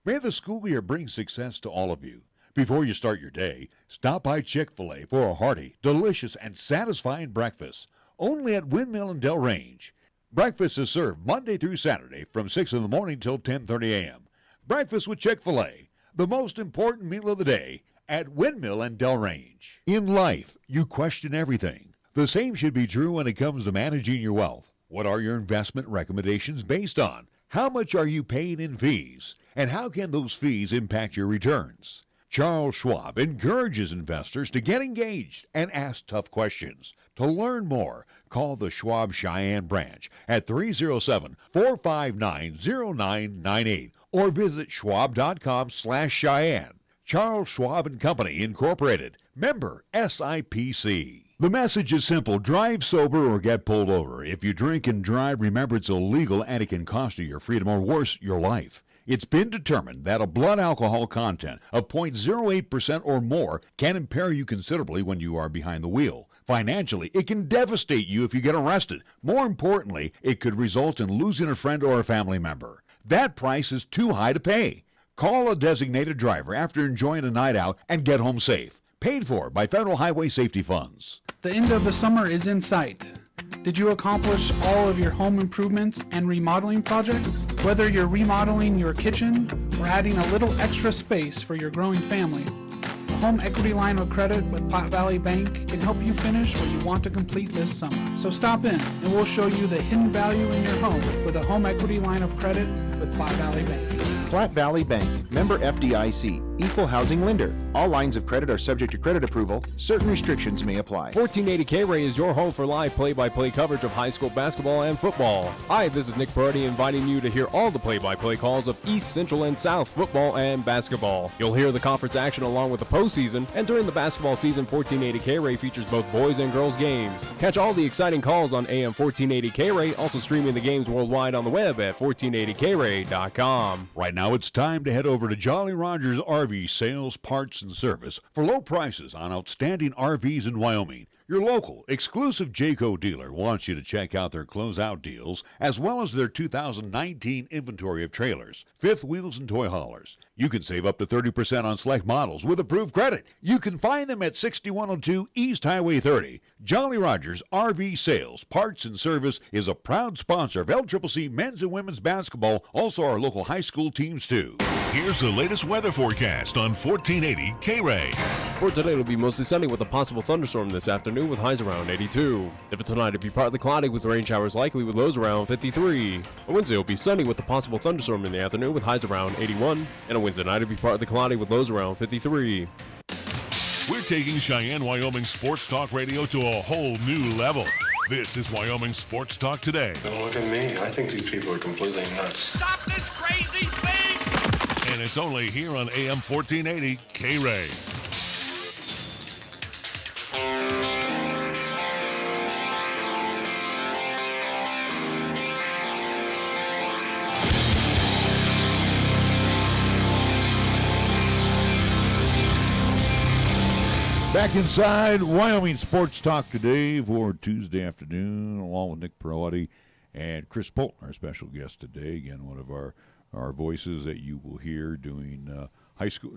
May the school year bring success to all of you. Before you start your day, stop by Chick-fil-A for a hearty, delicious, and satisfying breakfast, only at Windmill and Del Range. Breakfast is served Monday through Saturday from 6 in the morning till 10:30 a.m. Breakfast with Chick-fil-A, the most important meal of the day at Windmill and Del Range. In life, you question everything. The same should be true when it comes to managing your wealth. What are your investment recommendations based on? How much are you paying in fees? And how can those fees impact your returns? Charles Schwab encourages investors to get engaged and ask tough questions. To learn more, call the Schwab Cheyenne branch at 307-459-0998 or visit schwab.com/Cheyenne. Charles Schwab and Company, Incorporated. Member SIPC. The message is simple. Drive sober or get pulled over. If you drink and drive, remember it's illegal and it can cost you your freedom or worse, your life. It's been determined that a blood alcohol content of 0.08% or more can impair you considerably when you are behind the wheel. Financially, it can devastate you if you get arrested. More importantly, it could result in losing a friend or a family member. That price is too high to pay. Call a designated driver after enjoying a night out and get home safe. Paid for by Federal Highway Safety Funds. The end of the summer is in sight. Did you accomplish all of your home improvements and remodeling projects? Whether you're remodeling your kitchen or adding a little extra space for your growing family, the Home Equity Line of Credit with Platte Valley Bank can help you finish what you want to complete this summer. So stop in and we'll show you the hidden value in your home with a Home Equity Line of Credit with Platte Valley Bank. Platte Valley Bank, member FDIC, equal housing lender. All lines of credit are subject to credit approval. Certain restrictions may apply. 1480 KRAE is your home for live play-by-play coverage of high school basketball and football. Hi, this is Nick Perotti inviting you to hear all the play-by-play calls of East, Central, and South football and basketball. You'll hear the conference action along with the postseason, and during the basketball season, 1480 KRAE features both boys and girls games. Catch all the exciting calls on AM 1480 KRAE, also streaming the games worldwide on the web at 1480KRAE.com. Right now it's time to head over to Jolly Rogers RV Sales, Parts, and Service for low prices on outstanding RVs in Wyoming. Your local, exclusive Jayco dealer wants you to check out their closeout deals as well as their 2019 inventory of trailers, fifth wheels, and toy haulers. You can save up to 30% on select models with approved credit. You can find them at 6102 East Highway 30. Jolly Rogers RV Sales, Parts, and Service is a proud sponsor of LCCC men's and women's basketball, also our local high school teams too. Here's the latest weather forecast on 1480 KRAE. For today, it'll be mostly sunny with a possible thunderstorm this afternoon with highs around 82. For tonight, it'll be partly cloudy with rain showers likely with lows around 53. On Wednesday, it'll be sunny with a possible thunderstorm in the afternoon with highs around 81. And on Wednesday night, it'll be partly cloudy with lows around 53. We're taking Cheyenne, Wyoming Sports Talk Radio to a whole new level. This is Wyoming Sports Talk Today. Don't look at me. I think these people are completely nuts. Stop this crazy thing! And it's only here on AM 1480 KRAE. Back inside Wyoming Sports Talk today for Tuesday afternoon, along with Nick Perotti and Chris Polton, our special guest today. Again, one of our voices that you will hear during the high school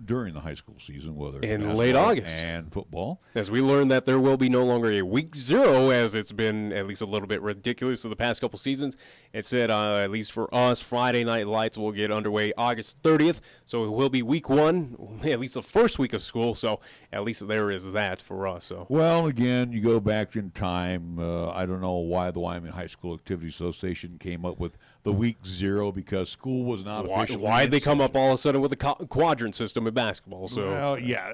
season, whether it's in late August and football. As we learned that there will be no longer a week 0, as it's been at least a little bit ridiculous for the past couple seasons. It said, at least for us, Friday Night Lights will get underway August 30th, so it will be week 1, at least the first week of school. So at least there is that for us. So well, again, you go back in time. I don't know why the Wyoming High School Activity Association came up with the week 0 because school was not officially. Why'd they come up all of a sudden with a quadrant system in basketball? So well, yeah,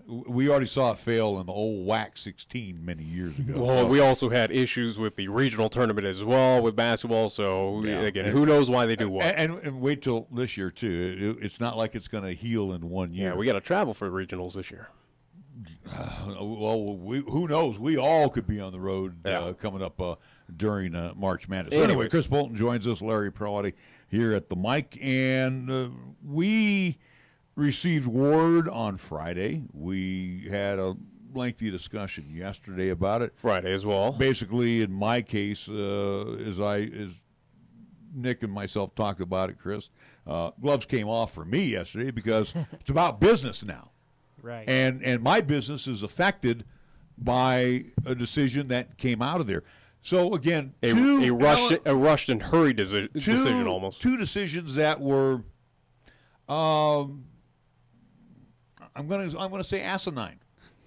we already saw it fail in the old WAC 16 many years ago. Well, we also had issues with the regional tournament as well with basketball. So again, who knows why they do what? And wait till this year too. It's not like it's going to heal in 1 year. Yeah, we got to travel for regionals this year. Well, who knows? We all could be on the road coming up during March Madness. So anyway, Chris Polton joins us, Larry Perotti here at the mic, and we received word on Friday. We had a lengthy discussion yesterday about it. Friday as well. Basically, in my case, as Nick and myself talked about it, Chris, gloves came off for me yesterday because it's about business now. Right. And my business is affected by a decision that came out of there. So again, a rushed and hurried decision almost. Two decisions that were, I'm gonna say asinine.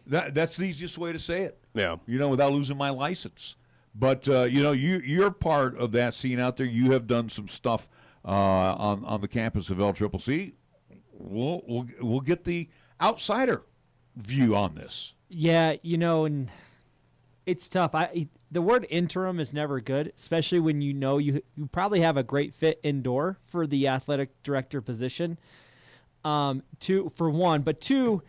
That's the easiest way to say it. Yeah. Without losing my license. But you're part of that scene out there. You have done some stuff on the campus of LCCC, we'll get the outsider view on this. Yeah, and it's tough. The word interim is never good, especially when you probably have a great fit indoor for the athletic director position. For one, but two,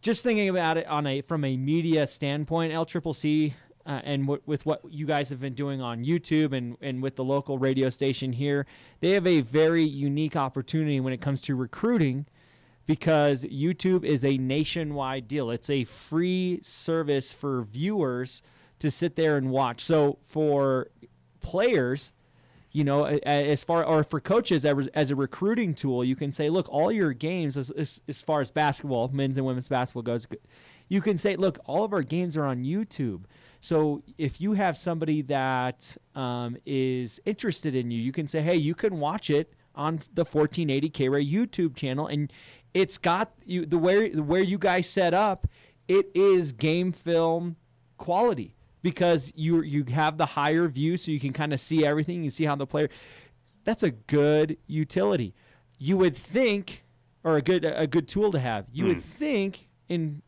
just thinking about it from a media standpoint, LCCC and with what you guys have been doing on YouTube and with the local radio station here, they have a very unique opportunity when it comes to recruiting, because YouTube is a nationwide deal. It's a free service for viewers to sit there and watch. So for players, or for coaches as a recruiting tool, you can say, look, all your games as far as basketball, men's and women's basketball goes, you can say, look, all of our games are on YouTube. So if you have somebody that is interested in you, you can say, hey, you can watch it on the 1480 KRAE YouTube channel, and it's got where you guys set up, it is game film quality, because you have the higher view, so you can kind of see everything. You see how the player. That's a good utility. You would think, or a good tool to have. You would think in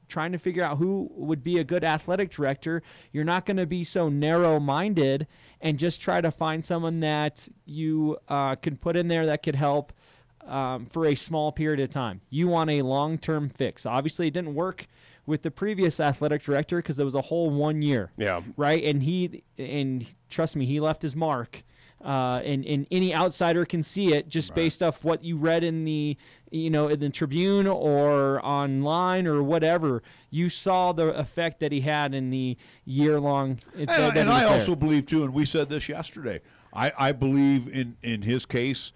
trying to figure out who would be a good athletic director, you're not going to be so narrow-minded and just try to find someone that you can put in there that could help for a small period of time. You want a long-term fix. Obviously, it didn't work with the previous athletic director because it was a whole 1 year. Yeah. Right? And trust me, he left his mark. And any outsider can see it just based off what you read in the Tribune or online or whatever. You saw the effect that he had in the year-long. And I also believe, too, and we said this yesterday, I believe in his case,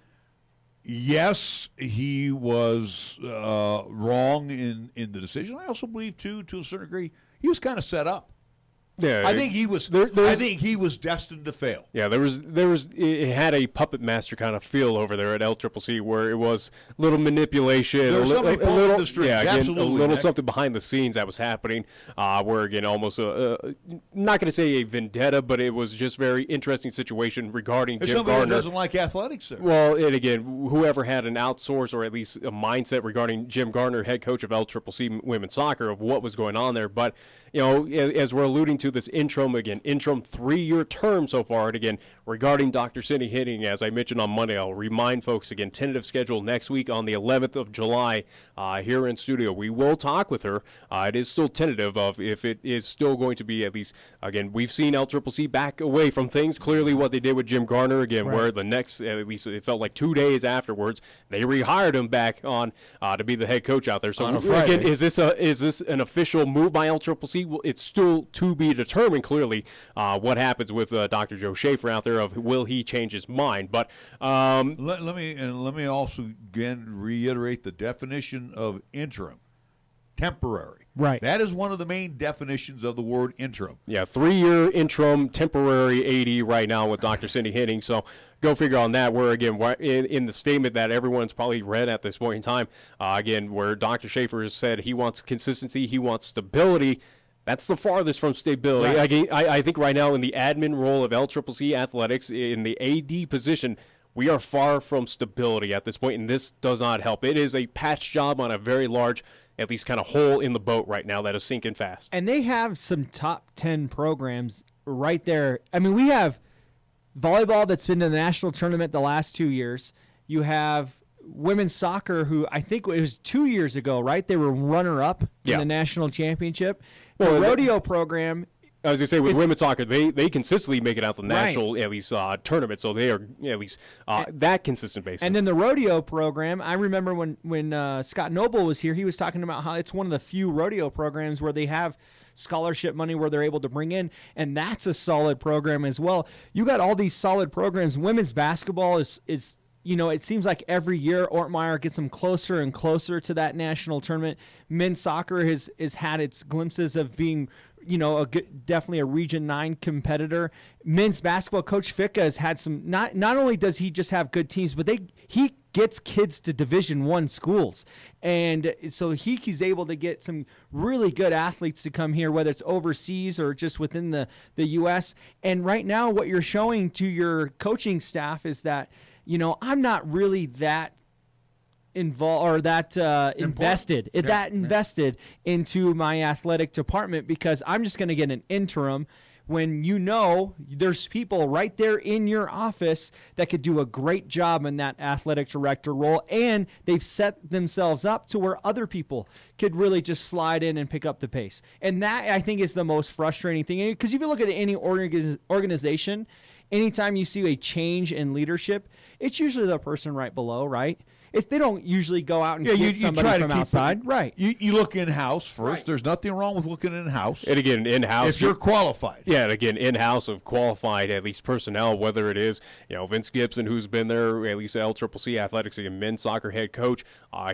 yes, he was wrong in the decision. I also believe, too, to a certain degree, he was kind of set up. Yeah, I think he was. I think he was destined to fail. Yeah, there was. It had a puppet master kind of feel over there at LCCC, where it was a little manipulation, there was somebody pulling the strings. Yeah, again, absolutely, a little something behind the scenes that was happening. Where again, almost not going to say a vendetta, but it was just very interesting situation regarding Jim Garner. Somebody who doesn't like athletics there. Well, and again, whoever had an outsource or at least a mindset regarding Jim Garner, head coach of LCCC women's soccer, of what was going on there, but. As we're alluding to this interim 3-year term so far. And again, regarding Dr. Cindy Hitting, as I mentioned on Monday, I'll remind folks again, tentative schedule next week on the 11th of July here in studio. We will talk with her. It is still tentative of if it is still going to be, at least, again, we've seen LCCC back away from things. Clearly what they did with Jim Garner, again, where the next, at least it felt like 2 days afterwards, they rehired him back on to be the head coach out there. So again, is this an official move by LCCC? It's still to be determined, clearly, what happens with Dr. Joe Schaefer out there, of will he change his mind. But let me also again reiterate the definition of interim. Temporary. Right. That is one of the main definitions of the word interim. Yeah, 3-year interim, temporary 80 right now with Dr. Cindy Hitting. So go figure on that. Where, again, in the statement that everyone's probably read at this point in time, again, where Dr. Schaefer has said he wants consistency, he wants stability. That's the farthest from stability. Right. I think right now in the admin role of LCCC athletics, in the AD position, we are far from stability at this point, and this does not help. It is a patch job on a very large, at least kind of hole in the boat right now that is sinking fast. And they have some top 10 programs right there. I mean, we have volleyball that's been to the national tournament the last 2 years. You have women's soccer, who I think it was 2 years ago, right? They were runner-up in the national championship. The rodeo program. I was going to say, with women's soccer, they consistently make it out the national, at least, tournament, so they are at least that consistent basis. And then the rodeo program, I remember when Scott Noble was here, he was talking about how it's one of the few rodeo programs where they have scholarship money where they're able to bring in, and that's a solid program as well. You got all these solid programs. Women's basketball is it seems like every year Ortmeyer gets them closer and closer to that national tournament. Men's soccer has had its glimpses of being, definitely a Region 9 competitor. Men's basketball, Coach Ficca has had some. Not only does he just have good teams, but he gets kids to Division I schools, and so he's able to get some really good athletes to come here, whether it's overseas or just within the U.S. And right now, what you're showing to your coaching staff is that, I'm not really that involved or that invested into my athletic department because I'm just going to get an interim when there's people right there in your office that could do a great job in that athletic director role, and they've set themselves up to where other people could really just slide in and pick up the pace. And that, I think, is the most frustrating thing. Because if you look at any organization, anytime you see a change in leadership, it's usually the person right below, right? They don't usually go out and get somebody from outside. Right. You look in-house first. Right. There's nothing wrong with looking in-house. And again, in-house. If you're qualified. Yeah, and again, in-house of qualified, at least personnel, whether it is, Vince Gibson, who's been there, at least LCCC Athletics, again, men's soccer head coach.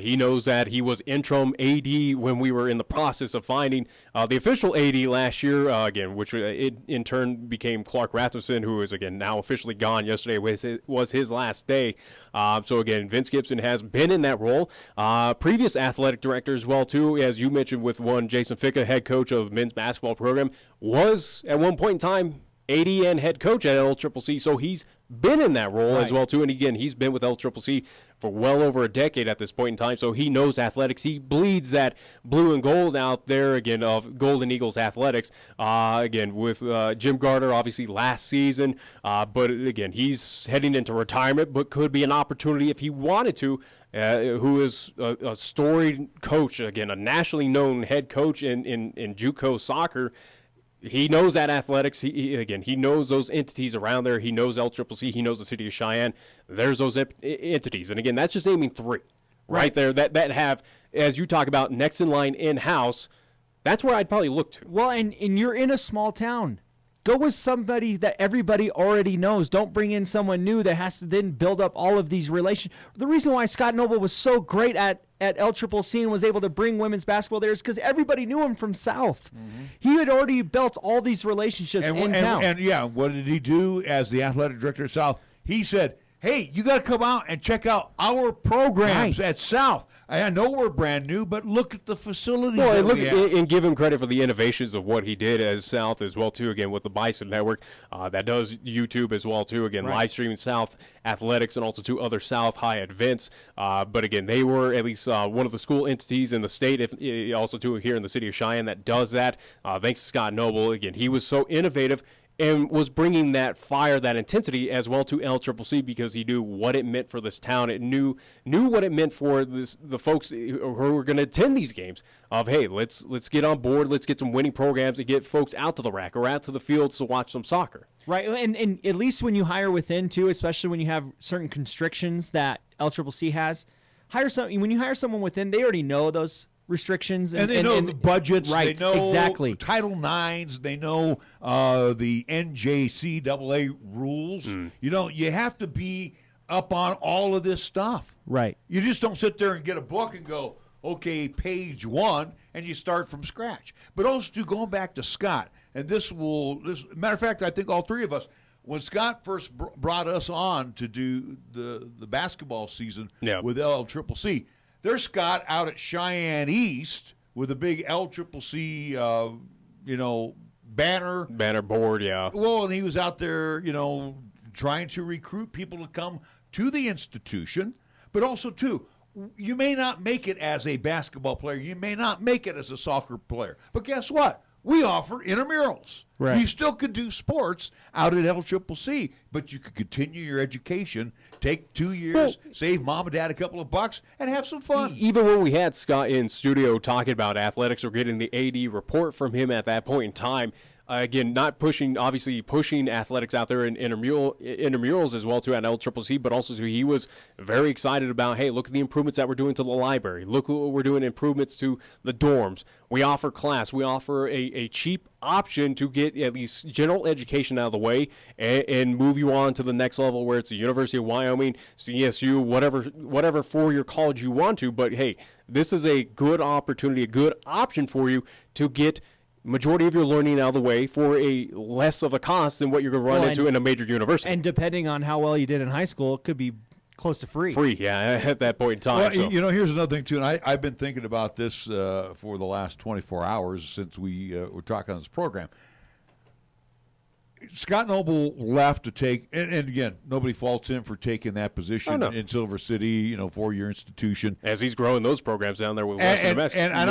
He knows that he was interim AD when we were in the process of finding the official AD last year, again, which in turn became Clark Rasmussen, who is, again, now officially gone. Yesterday was his last day. So, again, Vince Gibson has been in that role. Previous athletic director as well, too, as you mentioned with one, Jason Ficca, head coach of the men's basketball program, was at one point in time AD and head coach at LCCC. So he's been in that role as well, too. And, again, he's been with LCCC for well over a decade at this point in time. So he knows athletics. He bleeds that blue and gold out there, again, of Golden Eagles athletics. Again, with Jim Gardner, obviously, last season. But, again, he's heading into retirement, but could be an opportunity if he wanted to, who is a storied coach, again, a nationally known head coach in JUCO soccer. He knows that athletics. He knows those entities around there. He knows LCCC. He knows the city of Cheyenne. There's those entities. And, again, that's just naming three right there that have, as you talk about, next in line in-house. That's where I'd probably look to. Well, and you're in a small town. Go with somebody that everybody already knows. Don't bring in someone new that has to then build up all of these relations. The reason why Scott Noble was so great at LCCC and was able to bring women's basketball there is because everybody knew him from South. Mm-hmm. He had already built all these relationships in town. And what did he do as the athletic director of South? He said, hey, you got to come out and check out our programs at South. I know we're brand new, but look at the facilities. Well, and give him credit for the innovations of what he did as South as well, too, again, with the Bison Network. That does YouTube as well, too, again, live streaming South athletics and also to other South high events. But, again, they were at least one of the school entities in the state, also, too, here in the city of Cheyenne that does that. Thanks to Scott Noble. Again, he was so innovative and was bringing that fire, that intensity as well to LCCC because he knew what it meant for this town. It knew what it meant for the folks who were going to attend these games of, hey, let's get on board, let's get some winning programs and get folks out to the rack or out to the fields to watch some soccer. Right, and at least when you hire within, too, especially when you have certain constrictions that LCCC has, when you hire someone within, they already know those restrictions and they know the budgets, right? They know exactly Title IXs, they know the NJCAA rules. You have to be up on all of this stuff, right? You just don't sit there and get a book and go, okay, page 1, and you start from scratch. But also going back to Scott, and this matter of fact, I think all three of us, when Scott first brought us on to do the basketball season with LCCC. There's Scott out at Cheyenne East with a big LCCC, banner board, yeah. Well, and he was out there, trying to recruit people to come to the institution, but also too, you may not make it as a basketball player, you may not make it as a soccer player, but guess what? We offer intramurals. Right. You still could do sports out at LCCC, but you could continue your education, take 2 years, save mom and dad a couple of bucks, and have some fun. Even when we had Scott in studio talking about athletics or getting the AD report from him at that point in time, again, not pushing athletics out there in intramurals as well, too, at LCCC, but also he was very excited about, hey, look at the improvements that we're doing to the library. Look what we're doing, improvements to the dorms. We offer class. We offer a cheap option to get at least general education out of the way and move you on to the next level where it's the University of Wyoming, CSU, whatever four-year college you want to. But, hey, this is a good opportunity, a good option for you to get majority of your learning out of the way for a less of a cost than what you're going to run into in a major university. And depending on how well you did in high school, it could be close to free. Free, yeah, at that point in time. Well, here's another thing, too, and I've been thinking about this for the last 24 hours since we were talking on this program. Scott Noble left to take, and again, nobody faults him for taking that position in Silver City, 4-year institution. As he's growing those programs down there with Western New Mexico. And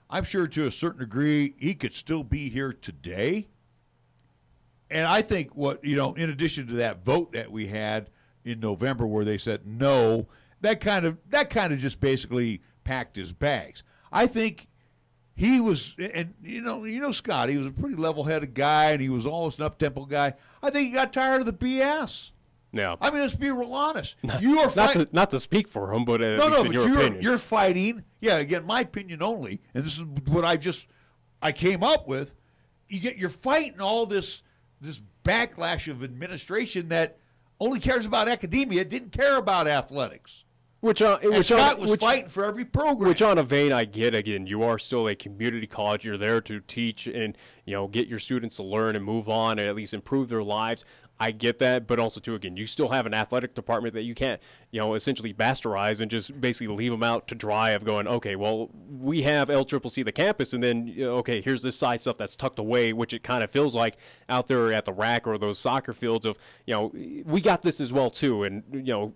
I'm sure to a certain degree he could still be here today. And I think in addition to that vote that we had in November where they said no, that kind of just basically packed his bags. I think he was, and Scott, he was a pretty level-headed guy, and he was almost an up-tempo guy. I think he got tired of the BS. Yeah. I mean, let's be real honest. You are not to speak for him, but in your opinion. You're fighting. Yeah, again, my opinion only, and this is what I came up with. You're fighting all this backlash of administration that only cares about academia, didn't care about athletics. Scott was fighting for every program. Which on a vein I get, again, you are still a community college. You're there to teach and, get your students to learn and move on and at least improve their lives. I get that, but also, too, again, you still have an athletic department that you can't, essentially bastardize and just basically leave them out to dry of going, okay, well, we have LCCC, the campus, and then, okay, here's this side stuff that's tucked away, which it kind of feels like out there at the RAC or those soccer fields of, we got this as well, too, and,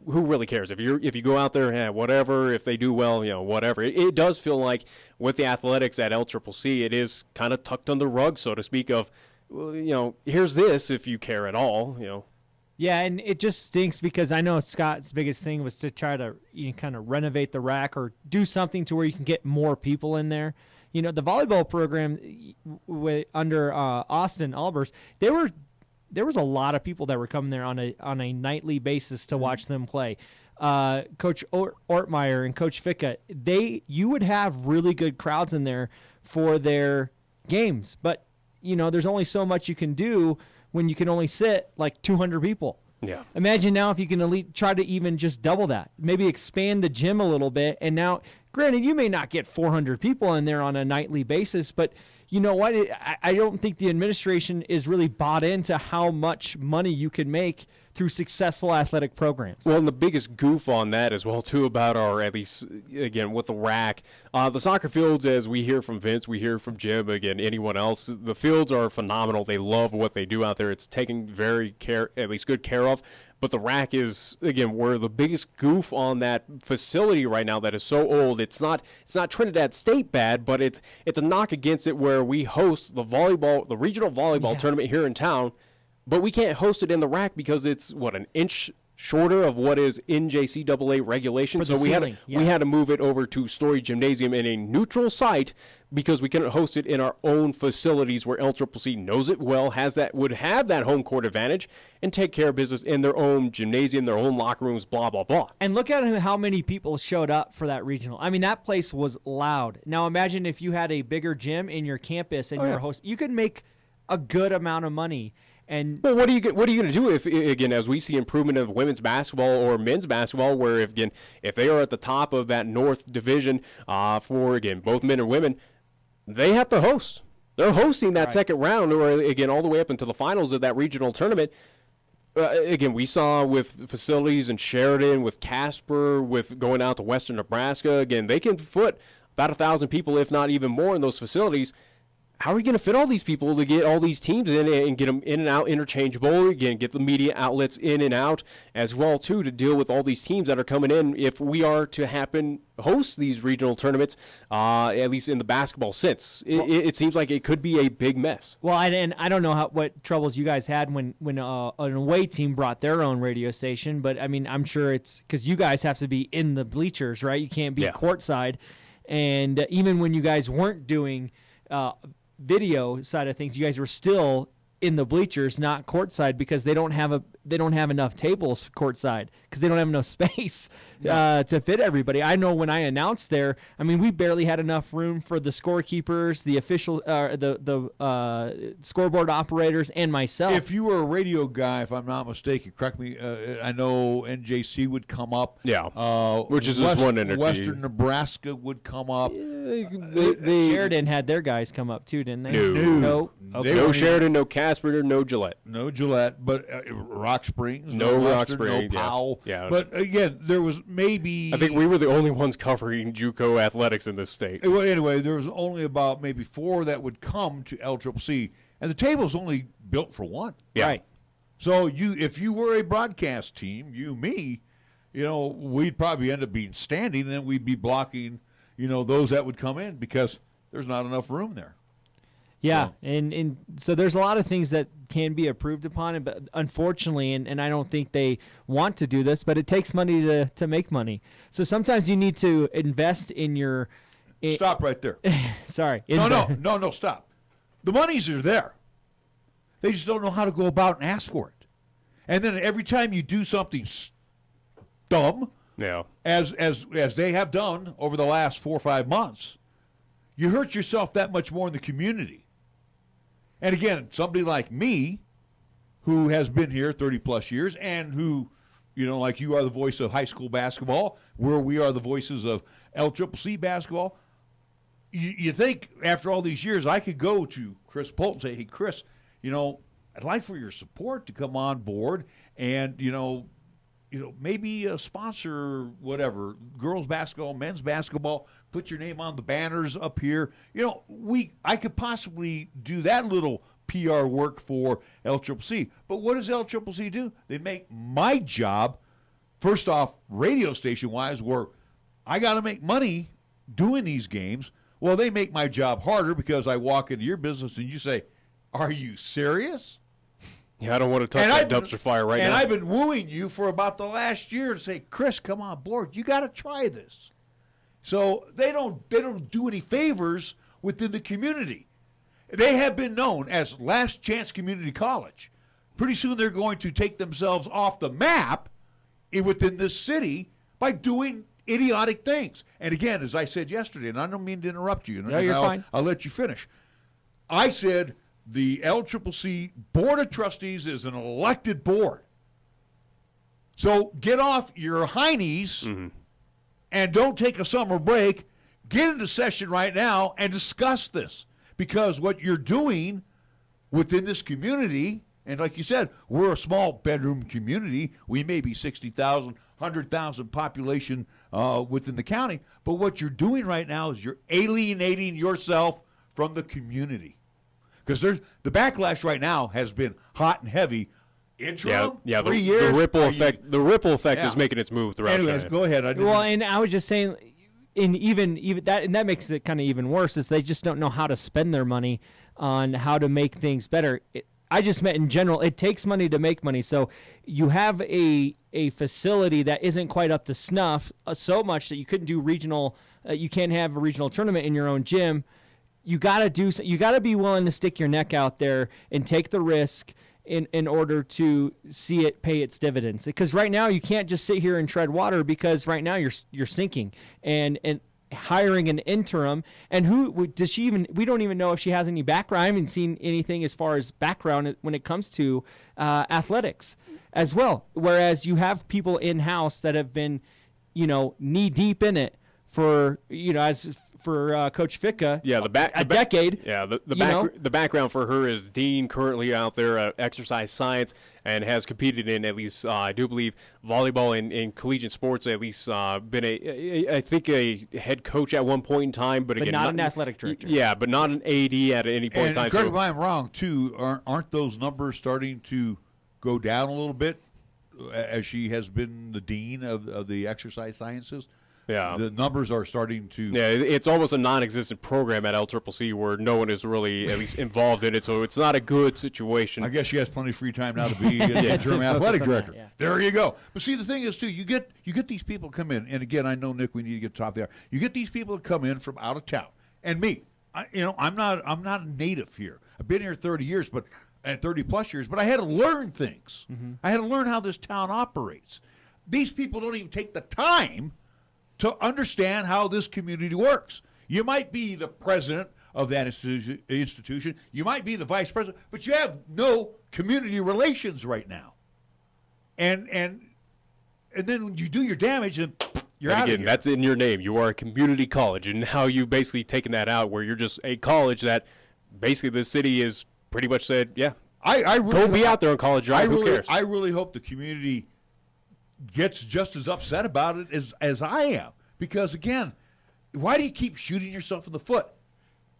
who really cares? If you go out there, whatever, if they do well, whatever. It does feel like with the athletics at LCCC, it is kind of tucked on the rug, so to speak, of, here's this if you care at all, Yeah, and it just stinks because I know Scott's biggest thing was to try to kind of renovate the RAC or do something to where you can get more people in there. The volleyball program under Austin Albers, there was a lot of people that were coming there on a nightly basis to watch them play. Coach Ortmeyer and Coach Ficka, you would have really good crowds in there for their games, but there's only so much you can do when you can only sit like 200 people. Yeah. Imagine now if you can try to even just double that, maybe expand the gym a little bit. And now, granted, you may not get 400 people in there on a nightly basis, but you know what? I don't think the administration is really bought into how much money you can make through successful athletic programs. Well, and the biggest goof on that as well, too, about our, at least, again, with the RAC, the soccer fields, as we hear from Vince, we hear from Jim, again, anyone else, the fields are phenomenal. They love what they do out there. It's taken at least good care of. But the RAC is, again, we're the biggest goof on that facility right now that is so old. It's not Trinidad State bad, but it's a knock against it where we host the regional volleyball tournament here in town, but we can't host it in the RAC because it's, an inch shorter of what is NJCAA regulation. So we had to move it over to Story Gymnasium in a neutral site because we couldn't host it in our own facilities where LCCC knows it well, would have that home court advantage, and take care of business in their own gymnasium, their own locker rooms, blah, blah, blah. And look at how many people showed up for that regional. I mean, that place was loud. Now imagine if you had a bigger gym in your campus and you're host, you could make a good amount of money. And well, what are you going to do if, again, as we see improvement of women's basketball or men's basketball, where if they are at the top of that North Division for, again, both men and women, they have to host. They're hosting that second round, or again, all the way up into the finals of that regional tournament. Again, we saw with facilities in Sheridan, with Casper, with going out to Western Nebraska. Again, they can foot about 1,000 people, if not even more, in those facilities. How are you going to fit all these people to get all these teams in and get them in and out interchangeable? Again, get the media outlets in and out as well, too, to deal with all these teams that are coming in if we are to host these regional tournaments, at least in the basketball sense. It seems like it could be a big mess. Well, and I don't know what troubles you guys had when an away team brought their own radio station, but, I mean, I'm sure it's because you guys have to be in the bleachers, right? You can't be courtside. And even when you guys weren't doing video side of things, you guys were still in the bleachers, not courtside, because they don't have enough tables courtside because they don't have enough space to fit everybody. I know when I announced there, I mean, we barely had enough room for the scorekeepers, the official, the scoreboard operators, and myself. If you were a radio guy, if I'm not mistaken, correct me. I know NJC would come up. Yeah, which is just one entity. Western Nebraska would come up. Sheridan had their guys come up too, didn't they? No. Okay. No Sheridan, no Casper, no Gillette. No Gillette, but Rock Springs. No Western, Rock Springs. No Powell. Yeah. But again, there was maybe. I think we were the only ones covering JUCO athletics in this state. Well, anyway, there was only about maybe 4 that would come to LCCC. and the table's only built for one. Yeah. Right. So if you were a broadcast team, me, we'd probably end up being standing, and then we'd be blocking, those that would come in because there's not enough room there. Yeah, and so there's a lot of things that can be improved upon, but unfortunately, and I don't think they want to do this, but it takes money to make money. So sometimes you need to invest in your. Stop right there. Sorry. No, stop. The monies are there. They just don't know how to go about and ask for it. And then every time you do something dumb, as they have done over the last 4 or 5 months, you hurt yourself that much more in the community. And again, somebody like me, who has been here 30-plus years and who, like you are the voice of high school basketball, where we are the voices of LCCC basketball, you think after all these years I could go to Chris Polton and say, hey, Chris, I'd like for your support to come on board and, maybe sponsor whatever, girls basketball, men's basketball, put your name on the banners up here. I could possibly do that little PR work for LCCC. But what does LCCC do? They make my job, first off, radio station-wise, where I got to make money doing these games. Well, they make my job harder because I walk into your business and you say, are you serious? Yeah, I don't want to touch that dumpster fire right now. And I've been wooing you for about the last year to say, Chris, come on board. You got to try this. So they don't do any favors within the community. They have been known as Last Chance Community College. Pretty soon they're going to take themselves off the map within this city by doing idiotic things. And again, as I said yesterday, and I don't mean to interrupt you. No, you're fine. I'll let you finish. I said the LCCC Board of Trustees is an elected board. So get off your heinies and don't take a summer break. Get into session right now and discuss this. Because what you're doing within this community, and like you said, we're a small bedroom community. We may be 60,000, 100,000 population within the county. But what you're doing right now is you're alienating yourself from the community. Because the backlash right now has been hot and heavy. Interim, 3 years. The ripple effect is making its move throughout. Anyways, go ahead. And I was just saying, even that makes it kind of even worse, is they just don't know how to spend their money on how to make things better. I just meant in general, it takes money to make money. So you have a facility that isn't quite up to snuff so much that you couldn't do regional. You can't have a regional tournament in your own gym. You got to be willing to stick your neck out there and take the risk in order to see it pay its dividends. Because right now you can't just sit here and tread water, because right now you're sinking and hiring an interim. And who does she even? We don't even know if she has any background. I haven't seen anything as far as background when it comes to athletics as well. Whereas you have people in house that have been, knee deep in it for for Coach Ficca, a decade. Yeah, the background for her is dean currently out there at exercise science and has competed in at least, I do believe, volleyball in collegiate sports, at least been I think a head coach at one point in time. But again, not an athletic director. Yeah, but not an AD at any point in time. Correct me if I'm wrong, too, aren't those numbers starting to go down a little bit as she has been the dean of the exercise sciences? Yeah, the numbers are starting to. Yeah, it's almost a non-existent program at LCCC where no one is really at least involved in it, so it's not a good situation. I guess she has plenty of free time now to be interim athletic director. Yeah. There you go. But see, the thing is too, you get these people come in, and again, I know, Nick, we need to get top there. You get these people that come in from out of town, and me, I'm not a native here. I've been here 30 years, but 30 plus years, but I had to learn things. I had to learn how this town operates. These people don't even take the time to understand how this community works. You might be the president of that institution. You might be the vice president, but you have no community relations right now. And then when you do your damage, and you're out of here. That's in your name. You are a community college, and how you basically taken that out, where you're just a college that basically the city is pretty much said, yeah, I really go be out there on college drive. Who cares? I really hope the community gets just as upset about it as I am. Because, again, why do you keep shooting yourself in the foot?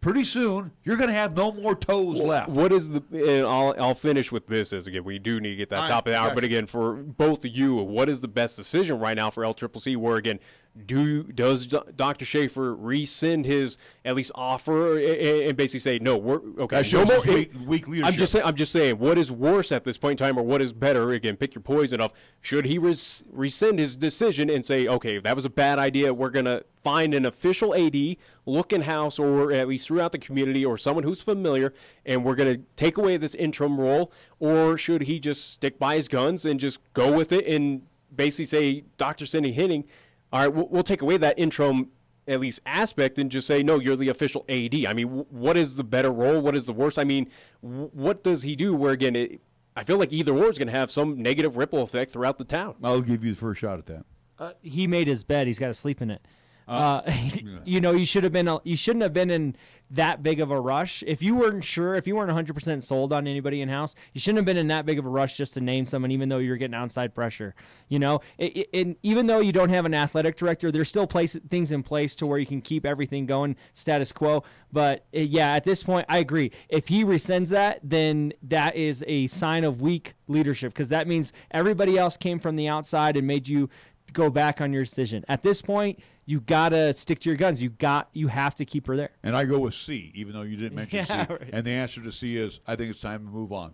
pretty soon you're going to have no more toes left. What is the? And I'll finish with this. As again, we do need to get that top of the hour. But again, for both of you, what is the best decision right now for LCCC? Where again, does Dr. Schaefer rescind his at least offer and basically say no? We're okay. No more weak leadership. I'm just saying. What is worse at this point in time, or what is better? Again, pick your poison of. Should he rescind his decision and say, okay, that was a bad idea. We're gonna find an official AD, look in house, or at least throughout the community, or someone who's familiar, and we're gonna take away this interim role, or should he just stick by his guns and just go with it and basically say, Dr. Cindy Henning, all right, we'll take away that interim at least aspect and just say, no, you're the official AD. I mean, what is the better role? What is the worst? I mean, what does he do where, again, I feel like either or is going to have some negative ripple effect throughout the town. I'll give you the first shot at that. He made his bed. He's got to sleep in it. You shouldn't have been in that big of a rush. If you weren't sure, if you weren't 100% sold on anybody in house, you shouldn't have been in that big of a rush just to name someone, even though you're getting outside pressure. And even though you don't have an athletic director, there's still things in place to where you can keep everything going status quo. But at this point, I agree. If he rescinds that, then that is a sign of weak leadership, because that means everybody else came from the outside and made you go back on your decision. At this point, you gotta stick to your guns. You have to keep her there. And I go with C, even though you didn't mention C. Right. And the answer to C is, I think it's time to move on.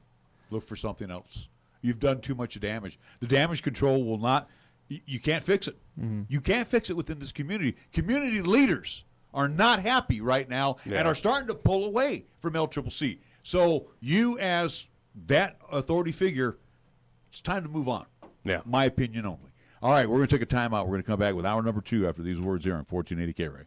Look for something else. You've done too much damage. The damage control will not. You can't fix it. Mm-hmm. You can't fix it within this community. Community leaders are not happy right now and are starting to pull away from LCCC. So you, as that authority figure, it's time to move on. Yeah, my opinion only. All right, we're going to take a timeout. We're going to come back with hour number 2 after these words here on 1480 KRAE.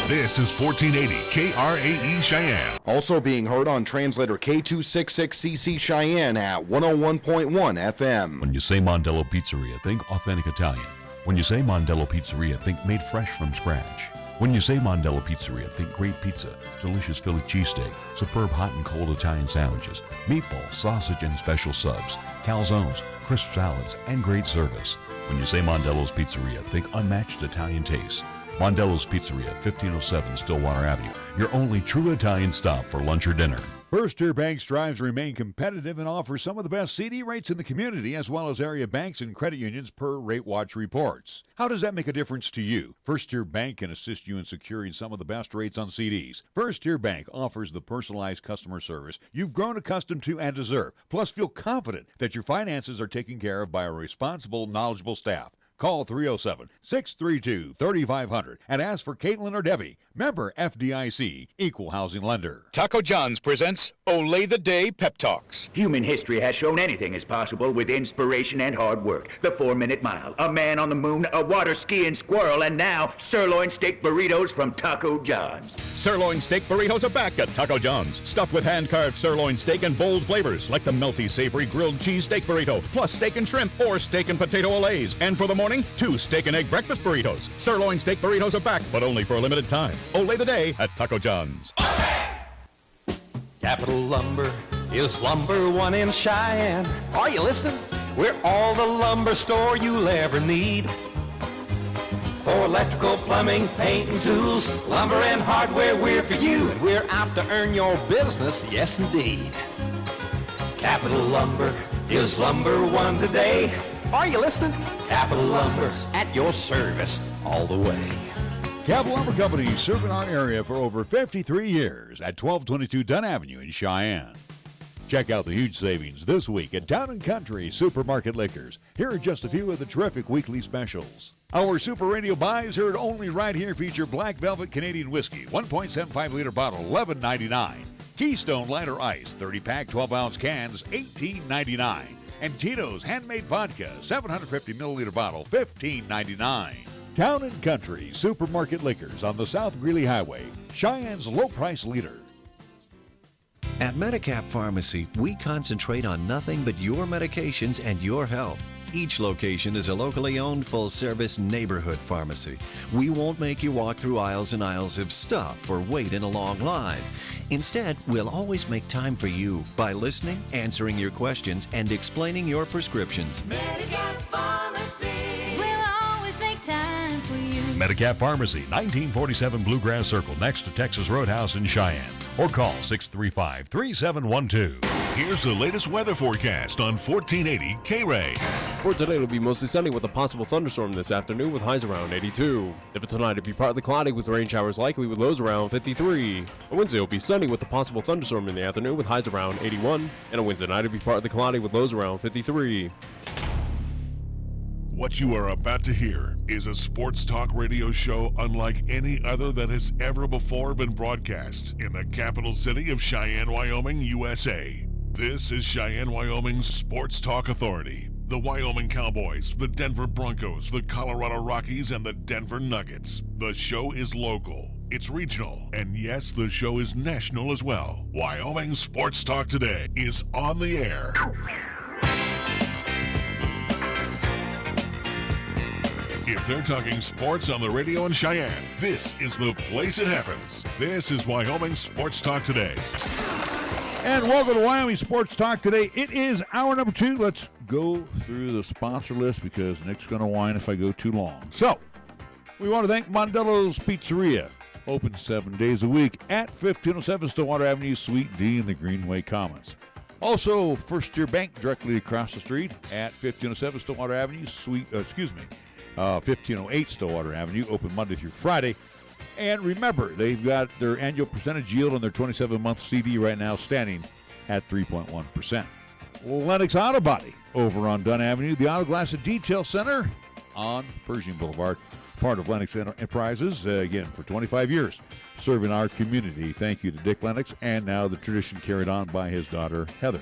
This is 1480 KRAE Cheyenne. Also being heard on translator K266CC Cheyenne at 101.1 FM. When you say Mondello Pizzeria, think authentic Italian. When you say Mondello Pizzeria, think made fresh from scratch. When you say Mondello Pizzeria, think great pizza, delicious Philly cheesesteak, superb hot and cold Italian sandwiches, meatballs, sausage, and special subs, calzones, crisp salads, and great service. When you say Mondello's Pizzeria, think unmatched Italian taste. Mondello's Pizzeria, 1507 Stillwater Avenue, your only true Italian stop for lunch or dinner. First Tier Bank strives to remain competitive and offers some of the best CD rates in the community, as well as area banks and credit unions per Rate Watch reports. How does that make a difference to you? First Tier Bank can assist you in securing some of the best rates on CDs. First Tier Bank offers the personalized customer service you've grown accustomed to and deserve. Plus, feel confident that your finances are taken care of by a responsible, knowledgeable staff. Call 307-632-3500 and ask for Caitlin or Debbie. Member FDIC, Equal Housing Lender. Taco John's presents Olay the Day Pep Talks. Human history has shown anything is possible with inspiration and hard work. The 4-Minute Mile, a man on the moon, a water skiing squirrel, and now sirloin steak burritos from Taco John's. Sirloin steak burritos are back at Taco John's. Stuffed with hand-carved sirloin steak and bold flavors like the melty, savory grilled cheese steak burrito, plus steak and shrimp or steak and potato olays. And for the morning, 2 steak and egg breakfast burritos. Sirloin steak burritos are back, but only for a limited time. Olay the day at Taco John's. Capital Lumber is number 1 in Cheyenne. Are you listening? We're all the lumber store you'll ever need. For electrical, plumbing, paint, and tools, lumber and hardware, we're for you. And we're out to earn your business, yes indeed. Capital Lumber is number 1 today. Are you listening? Capital Lumber's at your service all the way. Capital Lumber Company, serving our area for over 53 years at 1222 Dunn Avenue in Cheyenne. Check out the huge savings this week at Town & Country Supermarket Liquors. Here are just a few of the terrific weekly specials. Our Super Radio buys heard only right here feature Black Velvet Canadian Whiskey, 1.75-liter bottle, $11.99. Keystone Lighter Ice, 30-pack, 12-ounce cans, $18.99. And Tito's Handmade Vodka, 750-milliliter bottle, $15.99. Town & Country Supermarket Liquors on the South Greeley Highway, Cheyenne's low-price leader. At Medicap Pharmacy, we concentrate on nothing but your medications and your health. Each location is a locally owned, full-service neighborhood pharmacy. We won't make you walk through aisles and aisles of stuff or wait in a long line. Instead, we'll always make time for you by listening, answering your questions, and explaining your prescriptions. Medicap Pharmacy. We'll always make time for you. Medicap Pharmacy, 1947 Bluegrass Circle, next to Texas Roadhouse in Cheyenne. Or call 635-3712. Here's the latest weather forecast on 1480 KRAE. For today, it'll be mostly sunny with a possible thunderstorm this afternoon with highs around 82. If it's tonight, it'll be partly cloudy with rain showers likely with lows around 53. On Wednesday, it'll be sunny with a possible thunderstorm in the afternoon with highs around 81. And on Wednesday night, it'll be partly cloudy with lows around 53. What you are about to hear is a sports talk radio show unlike any other that has ever before been broadcast in the capital city of Cheyenne, Wyoming, USA. This is Cheyenne, Wyoming's Sports Talk Authority. The Wyoming Cowboys, the Denver Broncos, the Colorado Rockies, and the Denver Nuggets. The show is local, it's regional, and yes, the show is national as well. Wyoming Sports Talk Today is on the air. If they're talking sports on the radio in Cheyenne, this is the place it happens. This is Wyoming Sports Talk Today. And welcome to Wyoming Sports Talk Today. It is hour number 2. Let's go through the sponsor list because Nick's going to whine if I go too long. So, we want to thank Mondello's Pizzeria, open 7 days a week at 1507 Stillwater Avenue, Suite D in the Greenway Commons. Also, First Tier Bank directly across the street at 1507 Stillwater Avenue, 1508 Stillwater Avenue, open Monday through Friday. And remember, they've got their annual percentage yield on their 27-month CD right now standing at 3.1%. Lennox Auto Body over on Dunn Avenue, the Auto Glass and Detail Center on Pershing Boulevard, part of Lennox Enterprises, again, for 25 years, serving our community. Thank you to Dick Lennox, and now the tradition carried on by his daughter, Heather.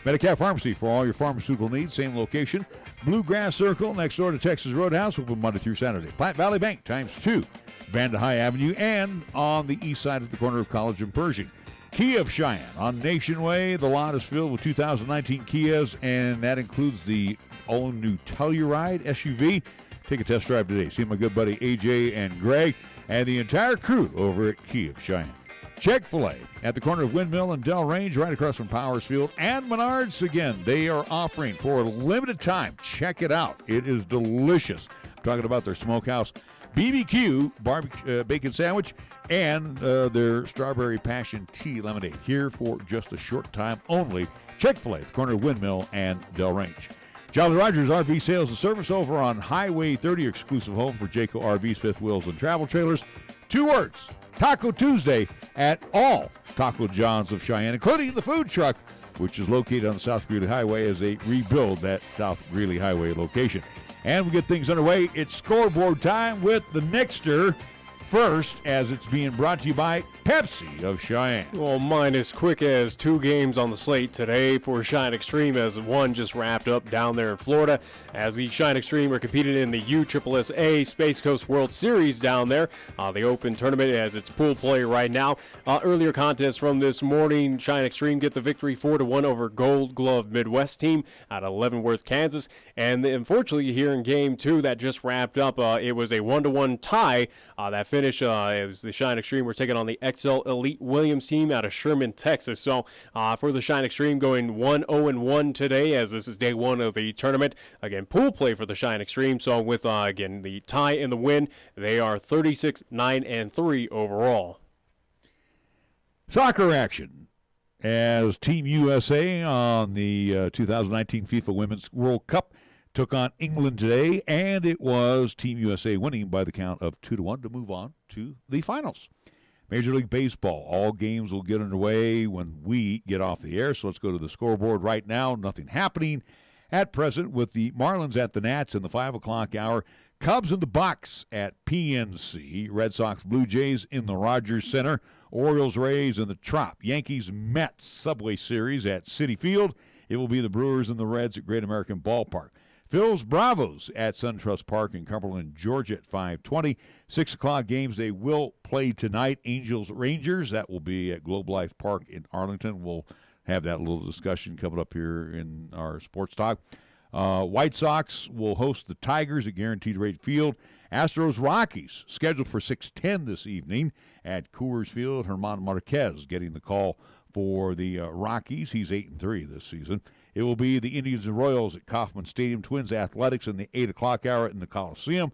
Medicap Pharmacy for all your pharmaceutical needs, same location. Bluegrass Circle next door to Texas Roadhouse, open Monday through Saturday. Platte Valley Bank ×2, Vanda High Avenue, and on the east side at the corner of College and Pershing. Kia of Cheyenne on Nation Way. The lot is filled with 2019 Kias, and that includes the all-new Telluride SUV. Take a test drive today. See my good buddy AJ and Greg and the entire crew over at Kia of Cheyenne. Chick-fil-A at the corner of Windmill and Del Range, right across from Powers Field. And Menards, again, they are offering for a limited time. Check it out. It is delicious. I'm talking about their smokehouse BBQ barbecue bacon sandwich and their strawberry passion tea lemonade here for just a short time only. Chick-fil-A at the corner of Windmill and Del Range. Jolly Rogers RV Sales and Service over on Highway 30, exclusive home for Jayco RVs, fifth wheels, and travel trailers. 2 words, Taco Tuesday at all Taco John's of Cheyenne, including the food truck, which is located on the South Greeley Highway as they rebuild that South Greeley Highway location. And we get things underway. It's scoreboard time with the Nixter first, as it's being brought to you by Pepsi of Cheyenne. Well, mine is quick as 2 games on the slate today for Cheyenne Extreme, as one just wrapped up down there in Florida, as the Cheyenne Extreme are competing in the USSSA Space Coast World Series down there. The Open Tournament as it's pool play right now. Earlier contests from this morning, Cheyenne Extreme get the victory 4-1 over Gold Glove Midwest team out of Leavenworth, Kansas. And unfortunately, here in Game 2 that just wrapped up, it was a 1-1 tie that finished as the Cheyenne Extreme were taking on the XL Elite Williams team out of Sherman, Texas. So for the Cheyenne Extreme going 1-0-1 today, as this is day 1 of the tournament. Again, pool play for the Cheyenne Extreme. So with, again, the tie and the win, they are 36-9-3 overall. Soccer action, as Team USA on the 2019 FIFA Women's World Cup took on England today, and it was Team USA winning by the count of 2-1 to move on to the finals. Major League Baseball, all games will get underway when we get off the air, so let's go to the scoreboard right now. Nothing happening at present with the Marlins at the Nats in the 5 o'clock hour. Cubs in the box at PNC. Red Sox, Blue Jays in the Rogers Center. Orioles, Rays in the Trop. Yankees, Mets Subway Series at Citi Field. It will be the Brewers and the Reds at Great American Ballpark. Phil's Bravos at SunTrust Park in Cumberland, Georgia at 5:20. 6 o'clock games they will play tonight. Angels, Rangers, that will be at Globe Life Park in Arlington. We'll have that little discussion coming up here in our Sports Talk. White Sox will host the Tigers at Guaranteed Rate Field. Astros, Rockies, scheduled for 6:10 this evening at Coors Field. Herman Marquez getting the call for the Rockies. He's 8-3 this season. It will be the Indians and Royals at Kauffman Stadium. Twins Athletics in the 8 o'clock hour in the Coliseum.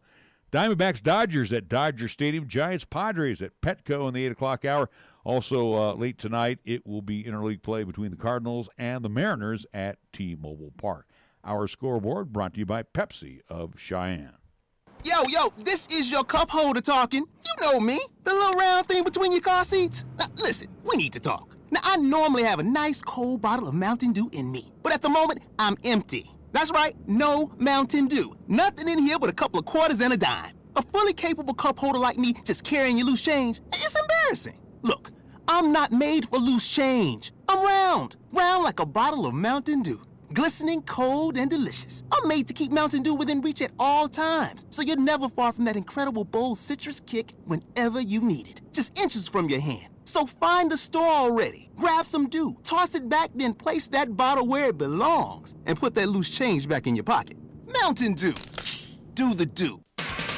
Diamondbacks, Dodgers at Dodger Stadium. Giants, Padres at Petco in the 8 o'clock hour. Also, late tonight, it will be interleague play between the Cardinals and the Mariners at T-Mobile Park. Our scoreboard brought to you by Pepsi of Cheyenne. Yo, this is your cup holder talking. You know me, the little round thing between your car seats. Now, listen, we need to talk. Now, I normally have a nice cold bottle of Mountain Dew in me, but at the moment, I'm empty. That's right, no Mountain Dew. Nothing in here but a couple of quarters and a dime. A fully capable cup holder like me just carrying your loose change, it's embarrassing. Look, I'm not made for loose change. I'm round like a bottle of Mountain Dew. Glistening, cold, and delicious. I'm made to keep Mountain Dew within reach at all times, so you're never far from that incredible bold citrus kick whenever you need it. Just inches from your hand. So find a store already, grab some Dew, toss it back, then place that bottle where it belongs, and put that loose change back in your pocket. Mountain Dew. Do the Dew.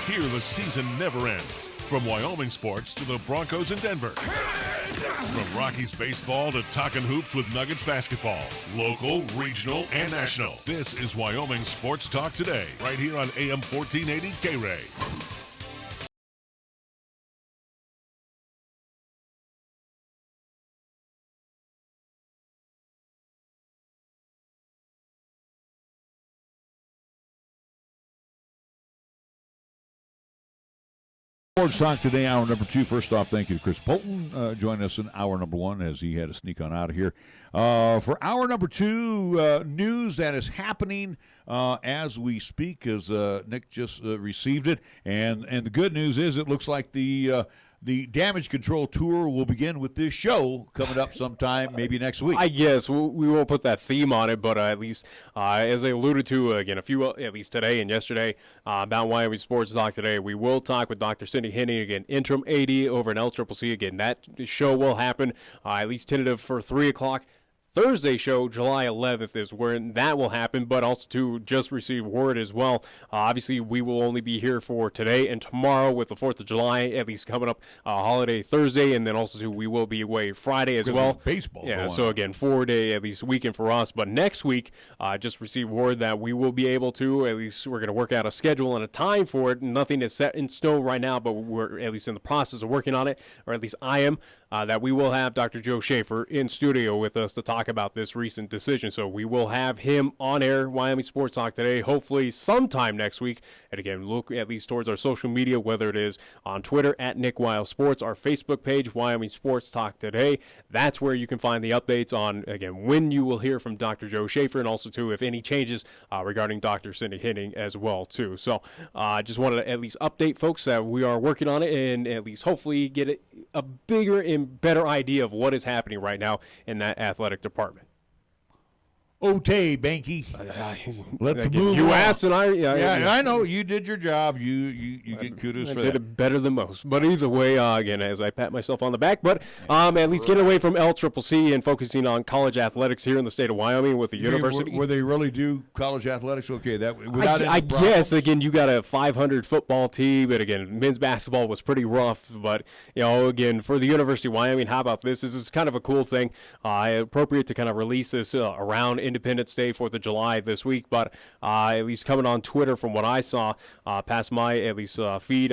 Here the season never ends. From Wyoming sports to the Broncos in Denver. From Rockies baseball to talking hoops with Nuggets basketball. Local, regional, and national. This is Wyoming Sports Talk Today, right here on AM 1480 KRAE. Sports Talk Today, hour number 2. First off, thank you to Chris Polton. Join us in hour number 1 as he had to sneak on out of here. For hour number 2, news that is happening as we speak, as Nick just received it. And the good news is it looks like the Damage Control Tour will begin with this show coming up sometime, maybe next week. I guess we won't put that theme on it, but at least, as I alluded to, again, a few, at least today and yesterday, about Wyoming Sports Talk Today, we will talk with Dr. Cindy Henning, again, interim AD over in LCCC. Again, that show will happen, at least tentative for 3 o'clock. Thursday show, July 11th, is when that will happen, but also to just receive word as well. Obviously, we will only be here for today and tomorrow with the 4th of July, at least coming up holiday Thursday, and then also too, we will be away Friday as well. Baseball. Yeah, so again, 4-day at least weekend for us. But next week, just received word that we will be able to, at least we're going to work out a schedule and a time for it. Nothing is set in stone right now, but we're at least in the process of working on it, or at least I am. That we will have Dr. Joe Schaefer in studio with us to talk about this recent decision. So we will have him on air, Wyoming Sports Talk Today, hopefully sometime next week. And again, look at least towards our social media, whether it is on Twitter at Nick Weil Sports, our Facebook page, Wyoming Sports Talk Today. That's where you can find the updates on, again, when you will hear from Dr. Joe Schaefer, and also, too, if any changes regarding Dr. Cindy Henning as well, too. So just wanted to at least update folks that we are working on it and at least hopefully get a bigger and better idea of what is happening right now in that athletic department. Okay, Banky. Let's move You on. asked, and I know. You did your job. You get kudos for that. I did it better than most. But either way, again, as I pat myself on the back, but at least getting away from LCCC and focusing on college athletics here in the state of Wyoming with the university. Where they really do college athletics? Okay, that I guess, again, you got a 500 football team, but again, men's basketball was pretty rough. But, again, for the University of Wyoming, how about this? This is kind of a cool thing. Appropriate to kind of release this around Independence Day, 4th of July this week, but at least coming on Twitter from what I saw past my at least feed,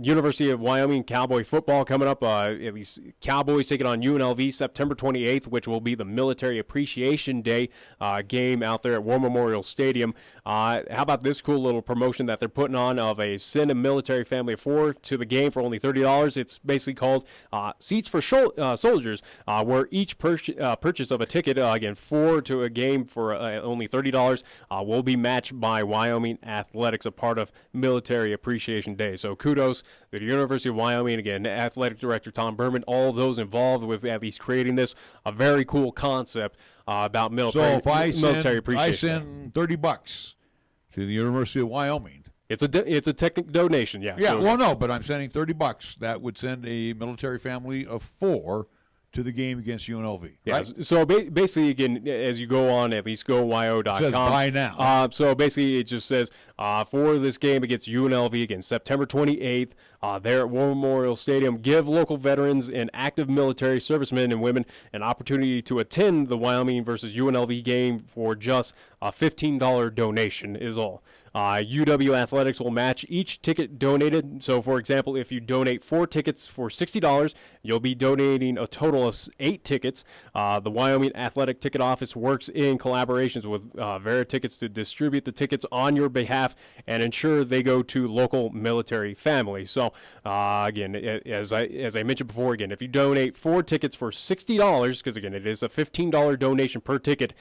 University of Wyoming Cowboy football coming up, at least Cowboys taking on UNLV September 28th, which will be the Military Appreciation Day game out there at War Memorial Stadium. How about this cool little promotion that they're putting on of a send a military family of 4 to the game for only $30. It's basically called Seats for Soldiers, where each purchase of a ticket, again, 4 to a game for only $30 will be matched by Wyoming Athletics, a part of Military Appreciation Day. So kudos to the University of Wyoming, again, Athletic Director Tom Berman, all those involved with at least creating this, a very cool concept about military appreciation. I send $30 to the University of Wyoming. It's a technical donation, yeah. Yeah, so, well, no, but I'm sending $30. That would send a military family of 4 to the game against UNLV. Yeah, right? So basically, again, as you go on, at least gowyo.com. It says buy now. So basically, it just says for this game against UNLV, again, September 28th, there at War Memorial Stadium, give local veterans and active military servicemen and women an opportunity to attend the Wyoming versus UNLV game for just a $15 donation is all. UW Athletics will match each ticket donated. So, for example, if you donate 4 tickets for $60, you'll be donating a total of 8 tickets. The Wyoming Athletic Ticket Office works in collaborations with Vera Tickets to distribute the tickets on your behalf and ensure they go to local military families. So, again, as I mentioned before, again, if you donate 4 tickets for $60, because again, it is a $15 donation per ticket,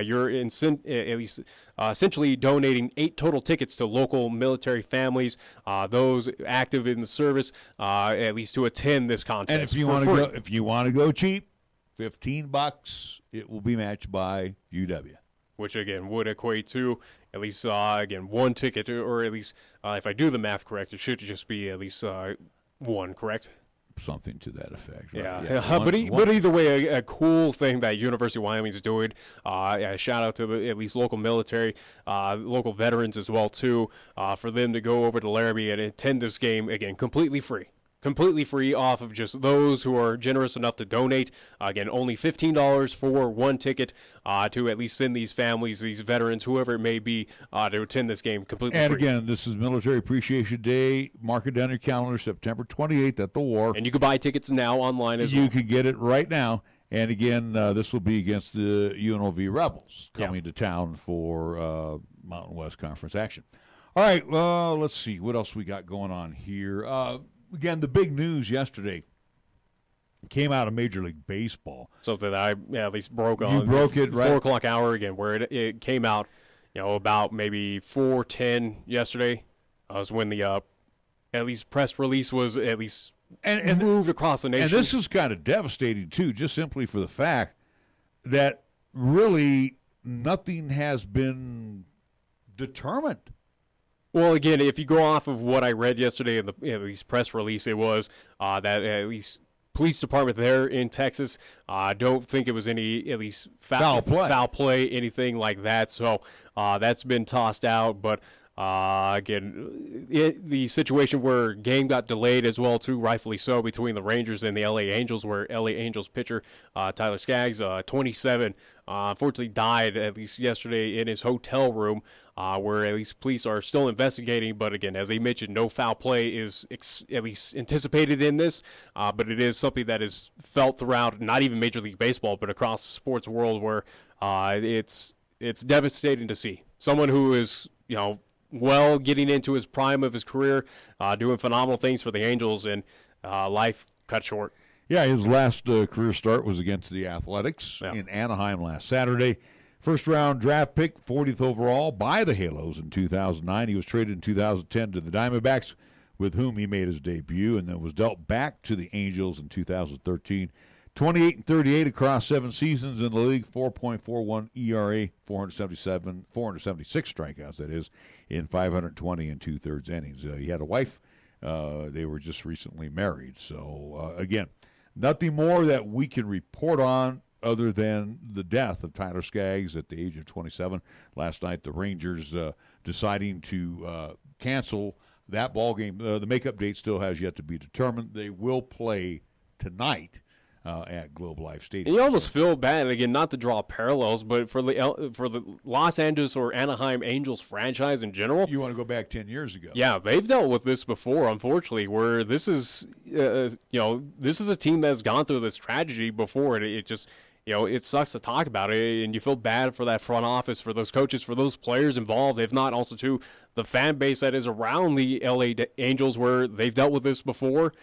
you're essentially donating 8 total tickets to local military families, those active in the service, at least to attend this contest. And if you want to go cheap, $15, it will be matched by UW. Which again would equate to at least again 1 ticket, or at least if I do the math correct, it should just be at least 1, correct? Something to that effect. Right? Yeah. But either way, a cool thing that University of Wyoming is doing. Shout out to at least local military, local veterans as well too, for them to go over to Laramie and attend this game again completely free off of just those who are generous enough to donate. Again, only $15 for 1 ticket to at least send these families, these veterans, whoever it may be, to attend this game completely free. And again, this is Military Appreciation Day. Mark it down your calendar, September 28th at the War. And you can buy tickets now online as well. You can get it right now. And again, this will be against the UNLV Rebels coming to town for Mountain West Conference action. All right, let's see. What else we got going on here? Again, the big news yesterday came out of Major League Baseball. Something that I at least broke on. You broke it, right? 4 o'clock hour again, where it came out, about maybe 4:10 yesterday. Was when the at least press release was at least moved across the nation. And this is kind of devastating too, just simply for the fact that really nothing has been determined. Well, again, if you go off of what I read yesterday in the at least press release, it was that at least police department there in Texas don't think it was any at least foul play, anything like that. So that's been tossed out. But again, the situation where game got delayed as well, too, rightfully so, between the Rangers and the LA Angels, where LA Angels pitcher Tyler Skaggs, 27, unfortunately died at least yesterday in his hotel room, where at least police are still investigating. But again, as they mentioned, no foul play is at least anticipated in this, but it is something that is felt throughout not even Major League Baseball, but across the sports world, where it's devastating to see someone who is, getting into his prime of his career, doing phenomenal things for the Angels, and life cut short. Yeah, his last career start was against the Athletics in Anaheim last Saturday. First-round draft pick, 40th overall by the Halos in 2009. He was traded in 2010 to the Diamondbacks, with whom he made his debut, and then was dealt back to the Angels in 2013. 28-38 across 7 seasons in the league, 4.41 ERA, 476 strikeouts, that is, in 520 and 2/3 innings. He had a wife. They were just recently married. So, again, nothing more that we can report on other than the death of Tyler Skaggs at the age of 27. Last night, the Rangers deciding to cancel that ball game. The makeup date still has yet to be determined. They will play tonight at Globe Life Stadium. You almost feel bad, again, not to draw parallels, but for the Los Angeles or Anaheim Angels franchise in general. You want to go back 10 years ago. Yeah, they've dealt with this before, unfortunately, where this is, this is a team that's gone through this tragedy before, and it just, it sucks to talk about it, and you feel bad for that front office, for those coaches, for those players involved, if not also to the fan base that is around the LA Angels, where they've dealt with this before.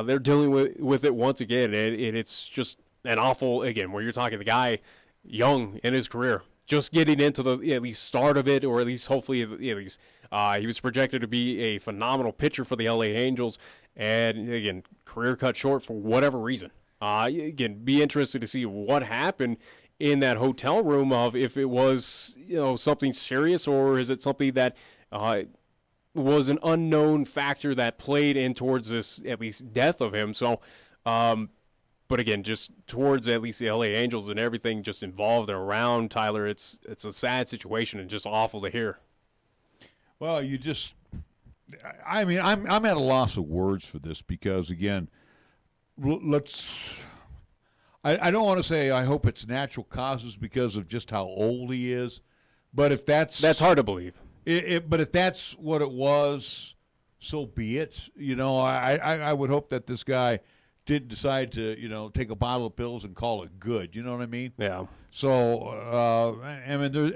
They're dealing with it once again, and it's just an awful, again, where you're talking the guy young in his career, just getting into the at least start of it, or at least hopefully at least he was projected to be a phenomenal pitcher for the LA Angels, and again, career cut short for whatever reason. Again, be interested to see what happened in that hotel room, of if it was, something serious, or is it something that was an unknown factor that played in towards this, at least, death of him. So, but again, just towards at least the LA Angels and everything just involved around Tyler, it's a sad situation and just awful to hear. Well, I'm at a loss of words for this, because, again, I don't want to say I hope it's natural causes because of just how old he is, But if that's hard to believe. But if that's what it was, so be it. I would hope that this guy didn't decide to, take a bottle of pills and call it good. You know what I mean? Yeah. So,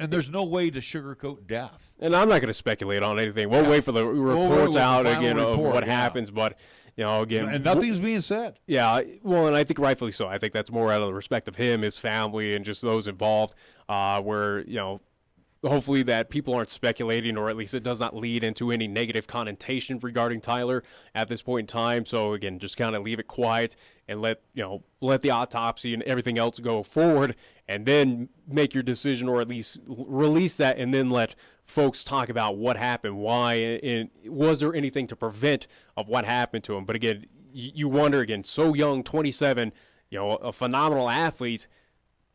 there's no way to sugarcoat death. And I'm not going to speculate on anything. We'll wait for the reports out again of what happens. But, again. And nothing's being said. Yeah. Well, and I think rightfully so. I think that's more out of the respect of him, his family, and just those involved, where, hopefully that people aren't speculating, or at least it does not lead into any negative connotation regarding Tyler at this point in time. So again, just kind of leave it quiet and let the autopsy and everything else go forward, and then make your decision, or at least release that, and then let folks talk about what happened, why, and was there anything to prevent of what happened to him. But again, you wonder, again, so young, 27, a phenomenal athlete,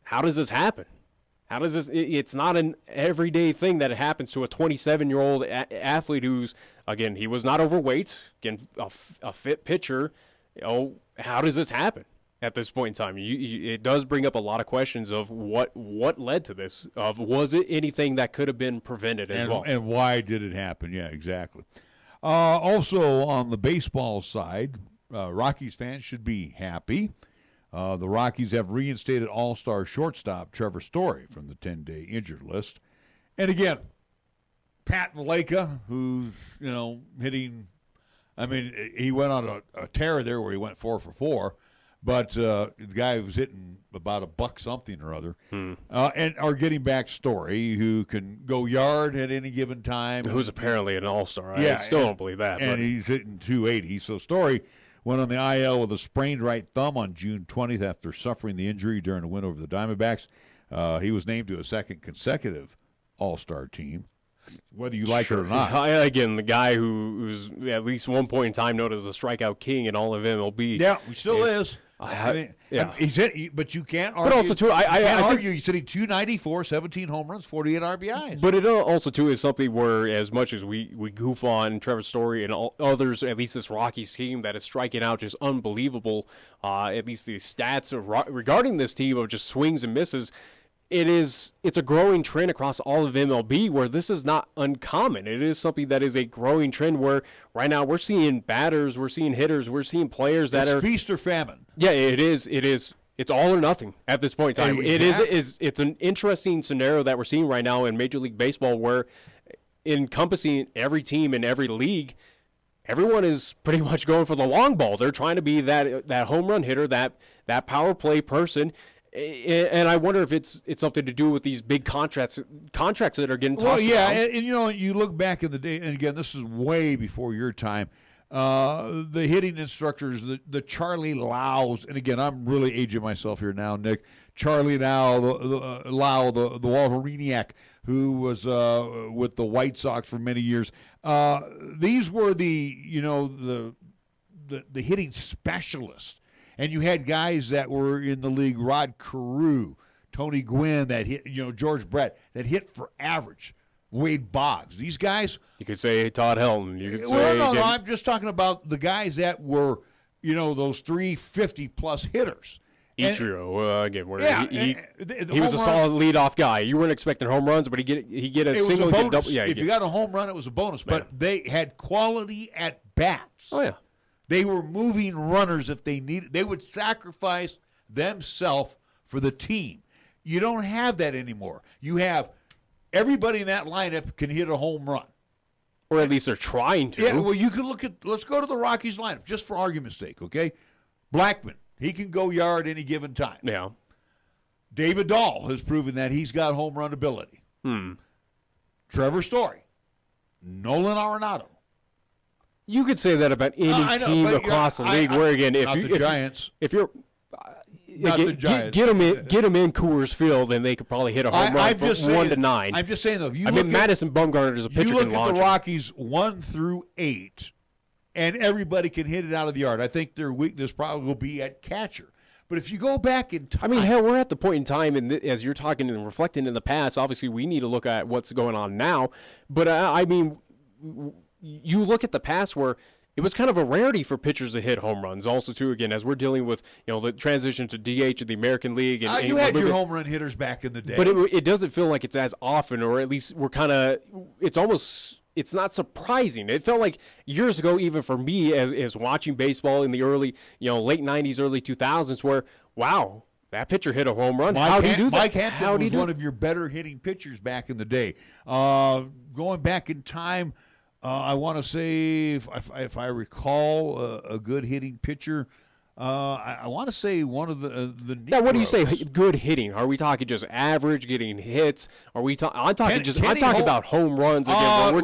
how does this happen? How does this? It's not an everyday thing that it happens to a 27-year-old athlete who's, again, he was not overweight, again, a fit pitcher. How does this happen at this point in time? It does bring up a lot of questions of what led to this. Of was it anything that could have been prevented as well? And why did it happen? Yeah, exactly. Also, on the baseball side, Rockies fans should be happy. The Rockies have reinstated all-star shortstop Trevor Story from the 10-day injured list. And again, Pat Valaika, who's, hitting, he went on a tear there where he went 4 for 4, but the guy was hitting about $1 something or other. And are getting back Story, who can go yard at any given time. Who's apparently an all-star. Yeah, I still don't believe that. And he's hitting 280. So Story went on the IL with a sprained right thumb on June 20th after suffering the injury during a win over the Diamondbacks. He was named to a second consecutive All-Star team, whether you like it or not. Again, the guy who's at least one point in time known as a strikeout king in all of MLB. Yeah, he still is. He's hit, but you can't argue. But also, too, I argue he's hitting 294, 17 home runs, 48 RBIs. But it also, too, is something where, as much as we goof on Trevor Story and all others, at least this Rockies team that is striking out just unbelievable, at least the stats regarding this team of just swings and misses, it's a growing trend across all of MLB where this is not uncommon. It is something that is a growing trend where right now we're seeing batters, we're seeing hitters, we're seeing players that are feast or famine. Yeah, it is. It's all or nothing at this point in time. Exactly. It's an interesting scenario that we're seeing right now in Major League Baseball where encompassing every team in every league, everyone is pretty much going for the long ball. They're trying to be that home run hitter, that power play person. And I wonder if it's something to do with these big contracts that are getting tossed around. And you look back in the day, and again, this is way before your time. The hitting instructors, the Charlie Laus, and again, I'm really aging myself here now, Nick. Charlie Lau, the Wolveriniac, who was with the White Sox for many years. These were the hitting specialists. And you had guys that were in the league, Rod Carew, Tony Gwynn, that hit, George Brett, that hit for average, Wade Boggs. These guys. You could say Todd Helton. You could say. No, I'm just talking about the guys that were, those 350-plus hitters. Ichiro, again, where he was a solid leadoff guy. You weren't expecting home runs, but he get a single, get a double. Yeah, if you got a home run, it was a bonus. But they had quality at bats. Oh yeah. They were moving runners if they needed. They would sacrifice themselves for the team. You don't have that anymore. You have everybody in that lineup can hit a home run. Or at least they're trying to. Yeah, well, you can let's go to the Rockies lineup, just for argument's sake, okay? Blackman, he can go yard any given time. Yeah. David Dahl has proven that he's got home run ability. Trevor Story, Nolan Arenado. You could say that about any team across the league. Where again, if the Giants, if you're the Giants, get them in Coors Field, and they could probably hit a home run from 1 to 9. I'm just saying though. Madison Bumgarner is a pitcher. You look at the Rockies 1 through 8, and everybody can hit it out of the yard. I think their weakness probably will be at catcher. But if you go back in time, hell, we're at the point in time, and as you're talking and reflecting in the past, obviously we need to look at what's going on now. But you look at the past where it was kind of a rarity for pitchers to hit home runs. Also, too, again, as we're dealing with the transition to DH in the American League. And you had your home run hitters back in the day. But it doesn't feel like it's as often, or at least it's not surprising. It felt like years ago, even for me, as watching baseball in the early, late 90s, early 2000s, where, wow, that pitcher hit a home run. How do you do that? Mike Hampton was one of your better hitting pitchers back in the day. Going back in time, I want to say, if I recall, a good hitting pitcher, I want to say one of the Negroes. Yeah, what do you say? Good hitting? Are we talking just average, getting hits? Are we? I'm talking about home runs again.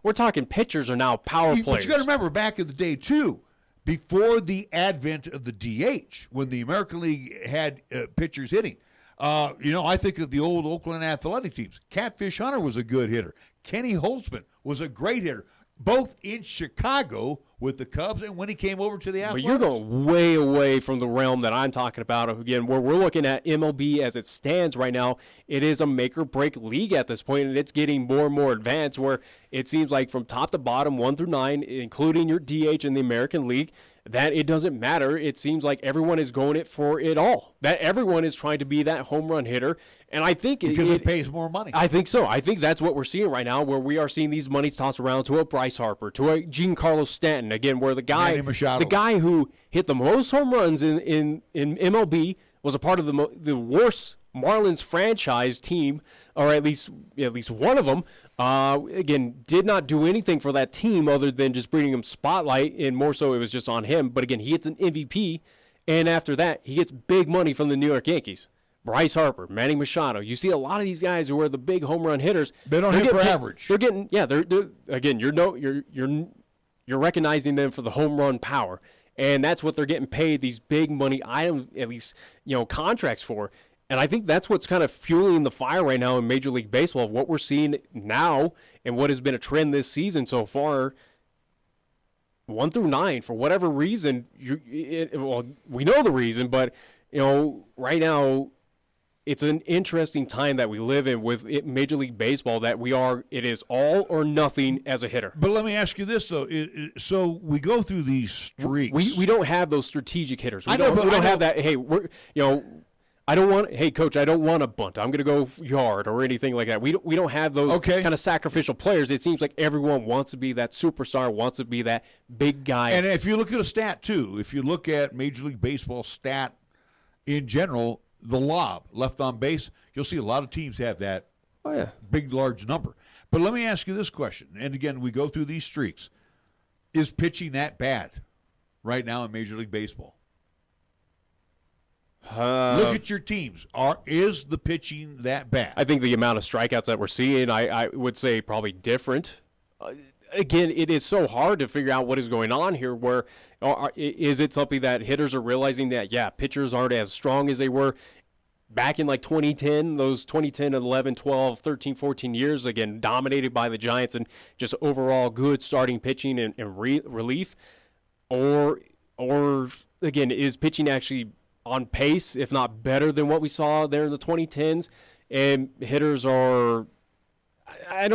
We're talking pitchers are now power players. But you got to remember, back in the day too, before the advent of the DH, when the American League had pitchers hitting. I think of the old Oakland Athletic teams. Catfish Hunter was a good hitter. Kenny Holtzman was a great hitter, both in Chicago with the Cubs and when he came over to the Athletics. But you're going way away from the realm that I'm talking about. Again, where we're looking at MLB as it stands right now, it is a make-or-break league at this point, and it's getting more and more advanced, where it seems like from top to bottom, 1 through 9, including your DH in the American League, that it doesn't matter. It seems like everyone is going it for it all. That everyone is trying to be that home run hitter. And I think because it pays more money. I think so. I think that's what we're seeing right now, where we are seeing these monies tossed around to a Bryce Harper, to a Giancarlo Stanton. Again, where the guy who hit the most home runs in MLB was a part of the worst Marlins franchise team, or at least one of them. Again, did not do anything for that team other than just bringing him spotlight, and more so it was just on him. But again, he gets an MVP, and after that, he gets big money from the New York Yankees. Bryce Harper, Manny Machado. You see a lot of these guys who are the big home run hitters. They don't hit for average. They're getting they're again. You're recognizing them for the home run power, and that's what they're getting paid these big money items, at least contracts for. And I think that's what's kind of fueling the fire right now in Major League Baseball. What we're seeing now and what has been a trend this season so far, 1 through 9, for whatever reason, we know the reason, but right now it's an interesting time that we live in with Major League Baseball, that it is all or nothing as a hitter. But let me ask you this, though. So we go through these streaks. We don't have those strategic hitters. We don't have that, hey, coach, I don't want a bunt. I'm going to go yard or anything like that. We don't have those kind of sacrificial players. It seems like everyone wants to be that superstar, wants to be that big guy. And if you look at a stat, too, if you look at Major League Baseball stat in general, the lob, left on base, you'll see a lot of teams have that big, large number. But let me ask you this question. And, again, we go through these streaks. Is pitching that bad right now in Major League Baseball? Look at your teams. Is the pitching that bad? I think the amount of strikeouts that we're seeing, I would say probably different. Again, it is so hard to figure out what is going on here. Where is it something that hitters are realizing that, pitchers aren't as strong as they were back in like 2010, those 2010, 11, 12, 13, 14 years, again, dominated by the Giants and just overall good starting pitching and relief? Or again, is pitching actually on pace, if not better than what we saw there in the 2010s, and hitters are, I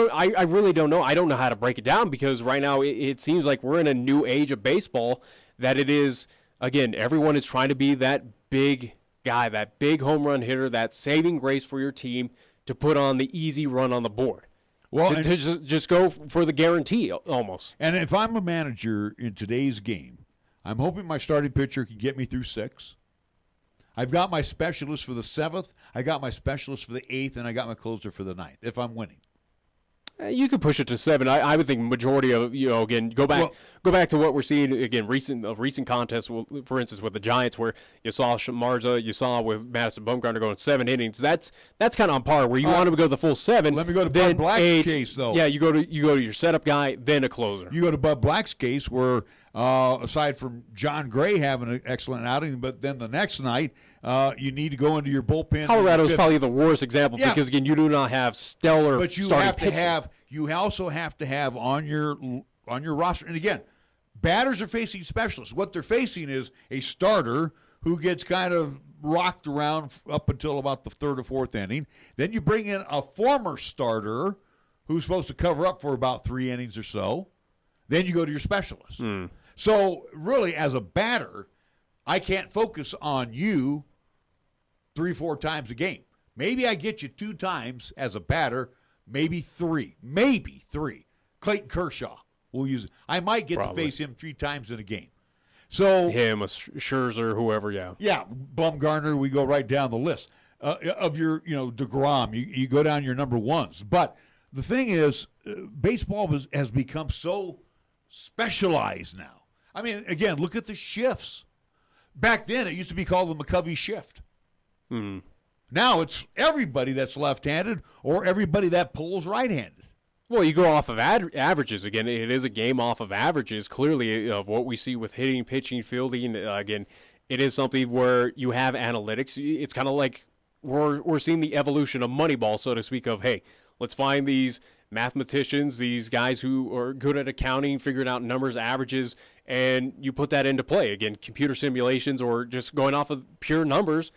really don't know. I don't know how to break it down, because right now it seems like we're in a new age of baseball, that it is, again, everyone is trying to be that big guy, that big home run hitter, that saving grace for your team to put on the easy run on the board. Well, to just go for the guarantee almost. And if I'm a manager in today's game, I'm hoping my starting pitcher can get me through 6. I've got my specialist for the 7th, I got my specialist for the 8th, and I got my closer for the 9th, if I'm winning. You could push it to 7. I would think majority of, again, go back to what we're seeing, again, recent contests, for instance, with the Giants, where you saw Marza, you saw with Madison Bumgarner going 7 innings. That's kind of on par, where you want him to go the full 7. Let me go to Bud Black's case, though. Yeah, you go to your setup guy, then a closer. You go to Bud Black's case, where aside from John Gray having an excellent outing, but then the next night you need to go into your bullpen. Colorado is probably the worst example, because again, you do not have stellar. But you also have to have on your roster. And again, batters are facing specialists. What they're facing is a starter who gets kind of rocked around up until about the 3rd or 4th inning. Then you bring in a former starter who's supposed to cover up for about 3 innings or so. Then you go to your specialist. So really, as a batter, I can't focus on you 3-4 times a game. Maybe I get you 2 times as a batter, maybe 3. Clayton Kershaw, we'll use it. I might get to face him 3 times in a game. So him, a Scherzer, whoever, yeah, Bumgarner. We go right down the list of your, DeGrom. You go down your number ones. But the thing is, baseball has become so specialized now. I mean, again, look at the shifts. Back then, it used to be called the McCovey shift. Now it's everybody that's left-handed or everybody that pulls right-handed. Well, you go off of averages. Again, it is a game off of averages, clearly, of what we see with hitting, pitching, fielding. Again, it is something where you have analytics. It's kind of like we're seeing the evolution of Moneyball, so to speak, of, hey, let's find these mathematicians, these guys who are good at accounting, figuring out numbers, averages, and you put that into play. Again, computer simulations or just going off of pure numbers,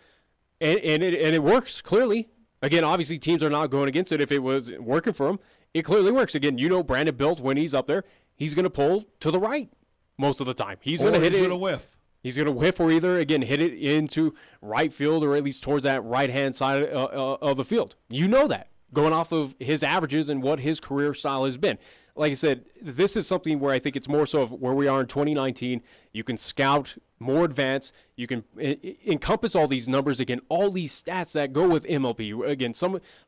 and it works, clearly. Again, obviously, teams are not going against it if it was working for them. It clearly works. Again, Brandon Belt, when he's up there, he's going to pull to the right most of the time. He's going to hit it. He's going to whiff. He's going to whiff or either, again, hit it into right field or at least towards that right-hand side of the field. You know that, going off of his averages and what his career style has been. Like I said, this is something where I think it's more so of where we are in 2019. You can scout more advanced. You can encompass all these numbers, again, all these stats that go with MLB. Again,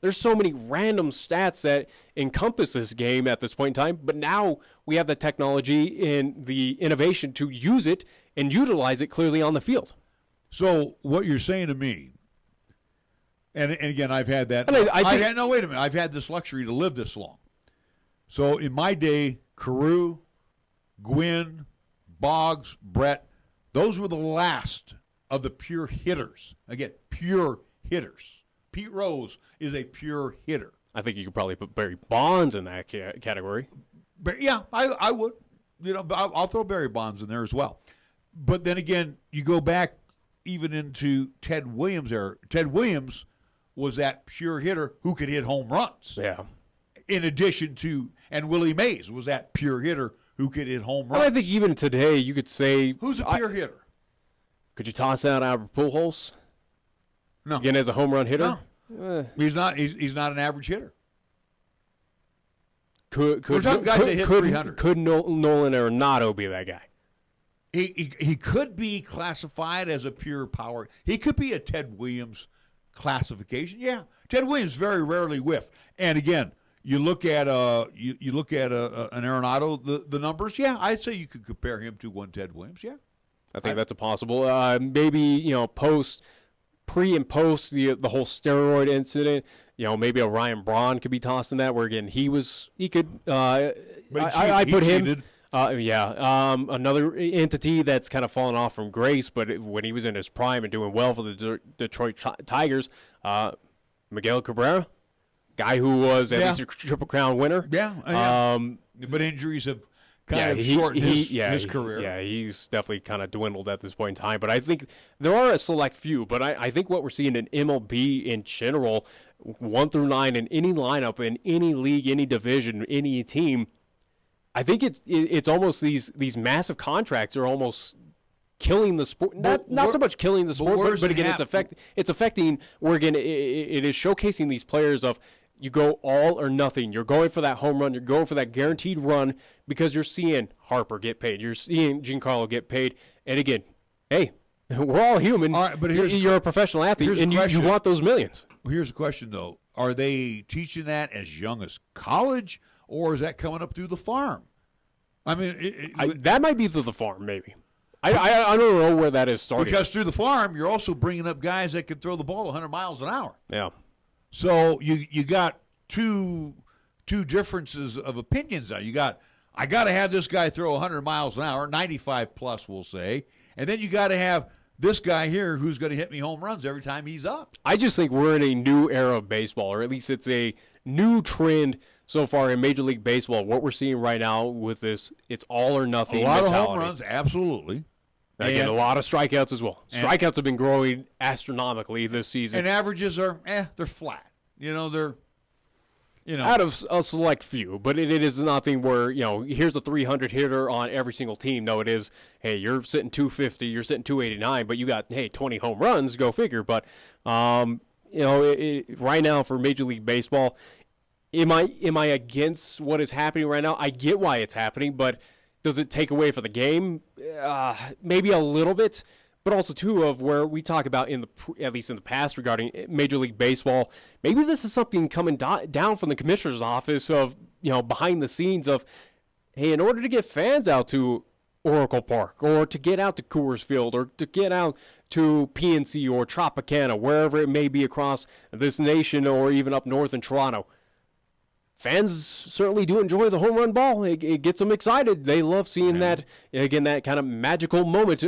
there's so many random stats that encompass this game at this point in time, but now we have the technology and the innovation to use it and utilize it clearly on the field. So what you're saying to me, and again, I've had that. Wait a minute. I've had this luxury to live this long. So in my day, KRAE, Gwynn, Boggs, Brett, those were the last of the pure hitters. Again, pure hitters. Pete Rose is a pure hitter. I think you could probably put Barry Bonds in that category. But yeah, I would. I'll throw Barry Bonds in there as well. But then again, you go back even into Ted Williams' era. Ted Williams was that pure hitter who could hit home runs. Yeah. In addition to, and Willie Mays was that pure hitter who could hit home runs. Well, I think even today you could say, who's a pure hitter? Could you toss out Albert Pujols? No. Again, as a home run hitter? No. He's not an average hitter. Could guys that hit 300. Could Nolan Arenado be that guy? He could be classified as a pure power. He could be a Ted Williams classification. Yeah, Ted Williams very rarely whiffed. And again, you look at an Arenado, the numbers. Yeah, I'd say you could compare him to one Ted Williams. Yeah, I think that's a possible. Maybe pre and post the whole steroid incident. Maybe a Ryan Braun could be tossed in that. Where again he could. I put him. Cheated. Another entity that's kind of fallen off from grace, but when he was in his prime and doing well for the Detroit Tigers, Miguel Cabrera, guy who was at least a Triple Crown winner. Yeah. But injuries have kind of shortened his career. Yeah, he's definitely kind of dwindled at this point in time. But I think there are a select few. But I think what we're seeing in MLB in general, 1 through 9, in any lineup, in any league, any division, any team, I think it's almost these massive contracts are almost killing the sport. Not so much killing the sport, but again, it's affecting. Where again, it is showcasing these players of you go all or nothing. You're going for that home run. You're going for that guaranteed run because you're seeing Harper get paid. You're seeing Giancarlo get paid. And again, hey, we're all human. All right, but you're a professional athlete, and you want those millions. Well, here's the question though: are they teaching that as young as college? Or is that coming up through the farm? I mean, that might be through the farm, maybe. I don't know where that is starting. Because through the farm, you're also bringing up guys that can throw the ball 100 miles an hour. Yeah. So you got two differences of opinions now. I got to have this guy throw 100 miles an hour, 95 plus, we'll say, and then you got to have this guy here who's going to hit me home runs every time he's up. I just think we're in a new era of baseball, or at least it's a new trend so far in Major League Baseball. What we're seeing right now with this, it's all or nothing mentality. A lot of home runs, absolutely. Again, a lot of strikeouts as well. Strikeouts have been growing astronomically this season. And averages are, they're flat. out of a select few, but it is nothing where, here's a 300 hitter on every single team. No, it is, hey, you're sitting 250, you're sitting 289, but you got, 20 home runs, go figure. But, right now for Major League Baseball, am I against what is happening right now? I get why it's happening, but does it take away for the game? Maybe a little bit. But also, too, of where we talk about, at least in the past, regarding Major League Baseball, maybe this is something coming down from the commissioner's office of, behind the scenes of, hey, in order to get fans out to Oracle Park or to get out to Coors Field or to get out to PNC or Tropicana, wherever it may be across this nation or even up north in Toronto, fans certainly do enjoy the home run ball. It gets them excited. They love seeing that, again, that kind of magical moment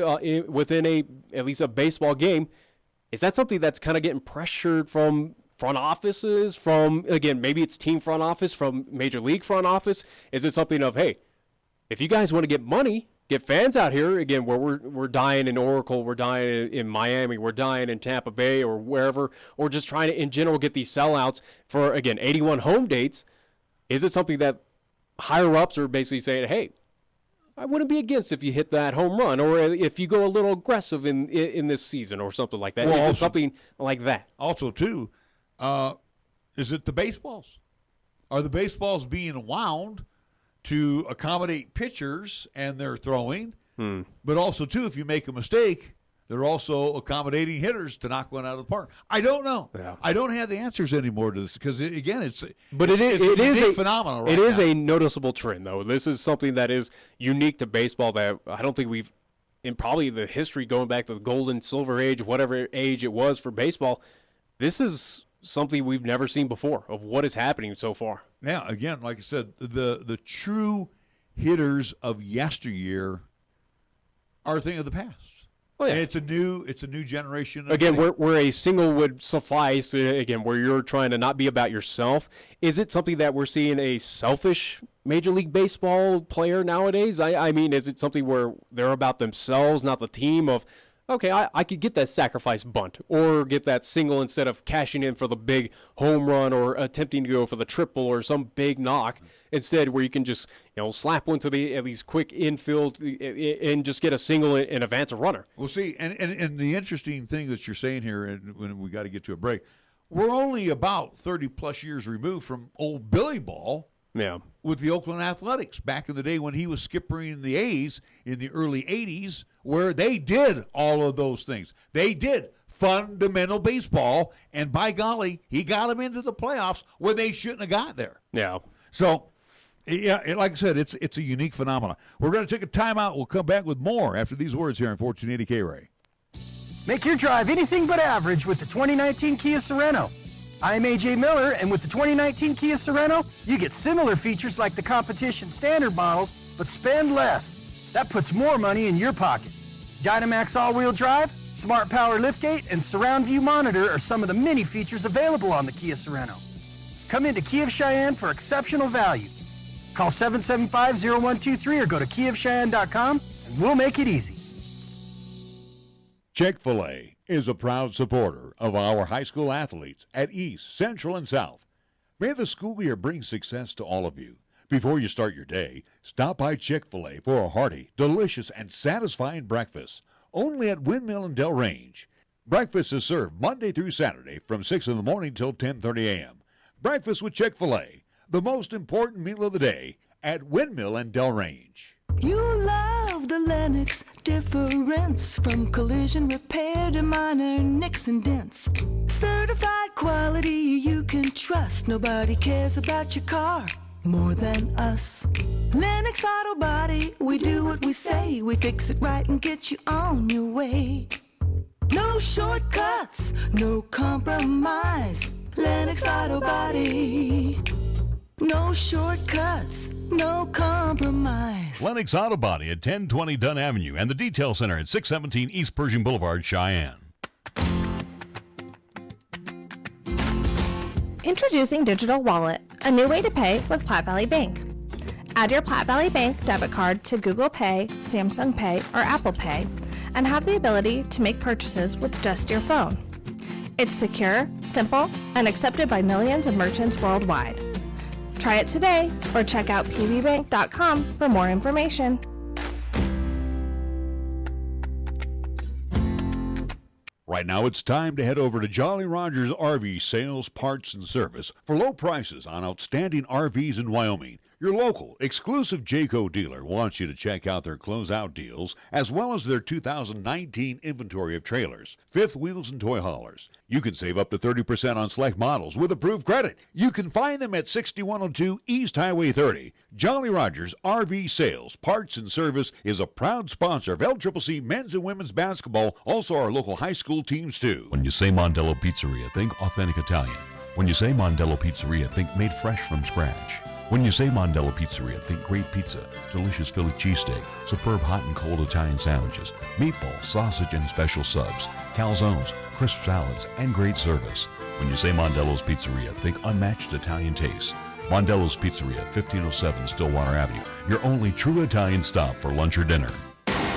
within at least a baseball game. Is that something that's kind of getting pressured from front offices, from, again, maybe it's team front office, from Major League front office? Is it something of, hey, if you guys want to get money, get fans out here, again, where we're dying in Oracle, we're dying in Miami, we're dying in Tampa Bay or wherever, or just trying to, in general, get these sellouts for, again, 81 home dates. Is it something that higher-ups are basically saying, hey, I wouldn't be against if you hit that home run or if you go a little aggressive in this season or something like that? Well, is it something like that? Also, too, is it the baseballs? Are the baseballs being wound to accommodate pitchers and their throwing? But also, too, if you make a mistake, they're also accommodating hitters to knock one out of the park. I don't know. Yeah. I don't have the answers anymore to this because, again, it's a phenomenon right now. It is a noticeable trend, though. This is something that is unique to baseball that I don't think we've, in probably the history going back to the golden, silver age, whatever age it was for baseball, this is something we've never seen before of what is happening so far. Now, again, like I said, the true hitters of yesteryear are a thing of the past. Oh, yeah. And it's a new generation. Again, where a single would suffice. Again, where you're trying to not be about yourself. Is it something that we're seeing a selfish Major League Baseball player nowadays? I mean, is it something where they're about themselves, not the team? Of okay, I could get that sacrifice bunt or get that single instead of cashing in for the big home run or attempting to go for the triple or some big knock. Instead, where you can just slap one to the at least quick infield and just get a single and advance a runner. Well, see, and the interesting thing that you're saying here, and when we got to get to a break, we're only about 30-plus years removed from old Billy Ball. Yeah. With the Oakland Athletics back in the day when he was skippering the A's in the early 80s, where they did all of those things. They did fundamental baseball, and by golly, he got them into the playoffs where they shouldn't have got there. Yeah. So, yeah, like I said, it's a unique phenomenon. We're going to take a timeout. We'll come back with more after these words here on 1480 KRAE. Make your drive anything but average with the 2019 Kia Sorento. I'm AJ Miller, and with the 2019 Kia Sorento, you get similar features like the competition standard models, but spend less. That puts more money in your pocket. Dynamax all-wheel drive, smart power liftgate, and surround view monitor are some of the many features available on the Kia Sorento. Come into Kia of Cheyenne for exceptional value. Call 775-0123 or go to kiaofcheyenne.com, and we'll make it easy. Chick-fil-A is a proud supporter of our high school athletes at East, Central, and South. May the school year bring success to all of you. Before you start your day, stop by Chick-fil-A for a hearty, delicious, and satisfying breakfast, only at Windmill and Del Range. Breakfast is served Monday through Saturday from 6 in the morning till 10:30 a.m. Breakfast with Chick-fil-A, the most important meal of the day at Windmill and Del Range. You love the Lennox difference, from collision repair to minor nicks and dents. Certified quality you can trust. Nobody cares about your car more than us. Lennox Auto Body, we do what we say. We fix it right and get you on your way. No shortcuts, no compromise. Lennox Auto Body. No shortcuts, no compromise. Lennox Auto Body at 1020 Dunn Avenue and the Detail Center at 617 East Pershing Boulevard, Cheyenne. Introducing Digital Wallet, a new way to pay with Platte Valley Bank. Add your Platte Valley Bank debit card to Google Pay, Samsung Pay, or Apple Pay, and have the ability to make purchases with just your phone. It's secure, simple, and accepted by millions of merchants worldwide. Try it today or check out pbbank.com for more information. Right now, it's time to head over to Jolly Rogers RV Sales, Parts, and Service for low prices on outstanding RVs in Wyoming. Your local, exclusive Jayco dealer wants you to check out their closeout deals as well as their 2019 inventory of trailers, fifth wheels, and toy haulers. You can save up to 30% on select models with approved credit. You can find them at 6102 East Highway 30. Jolly Rogers RV Sales, Parts, and Service is a proud sponsor of LCCC men's and women's basketball, also our local high school teams too. When you say Mondello Pizzeria, think authentic Italian. When you say Mondello Pizzeria, think made fresh from scratch. When you say Mondello Pizzeria, think great pizza, delicious Philly cheesesteak, superb hot and cold Italian sandwiches, meatballs, sausage, and special subs, calzones, crisp salads, and great service. When you say Mondello's Pizzeria, think unmatched Italian taste. Mondello's Pizzeria, 1507 Stillwater Avenue, your only true Italian stop for lunch or dinner.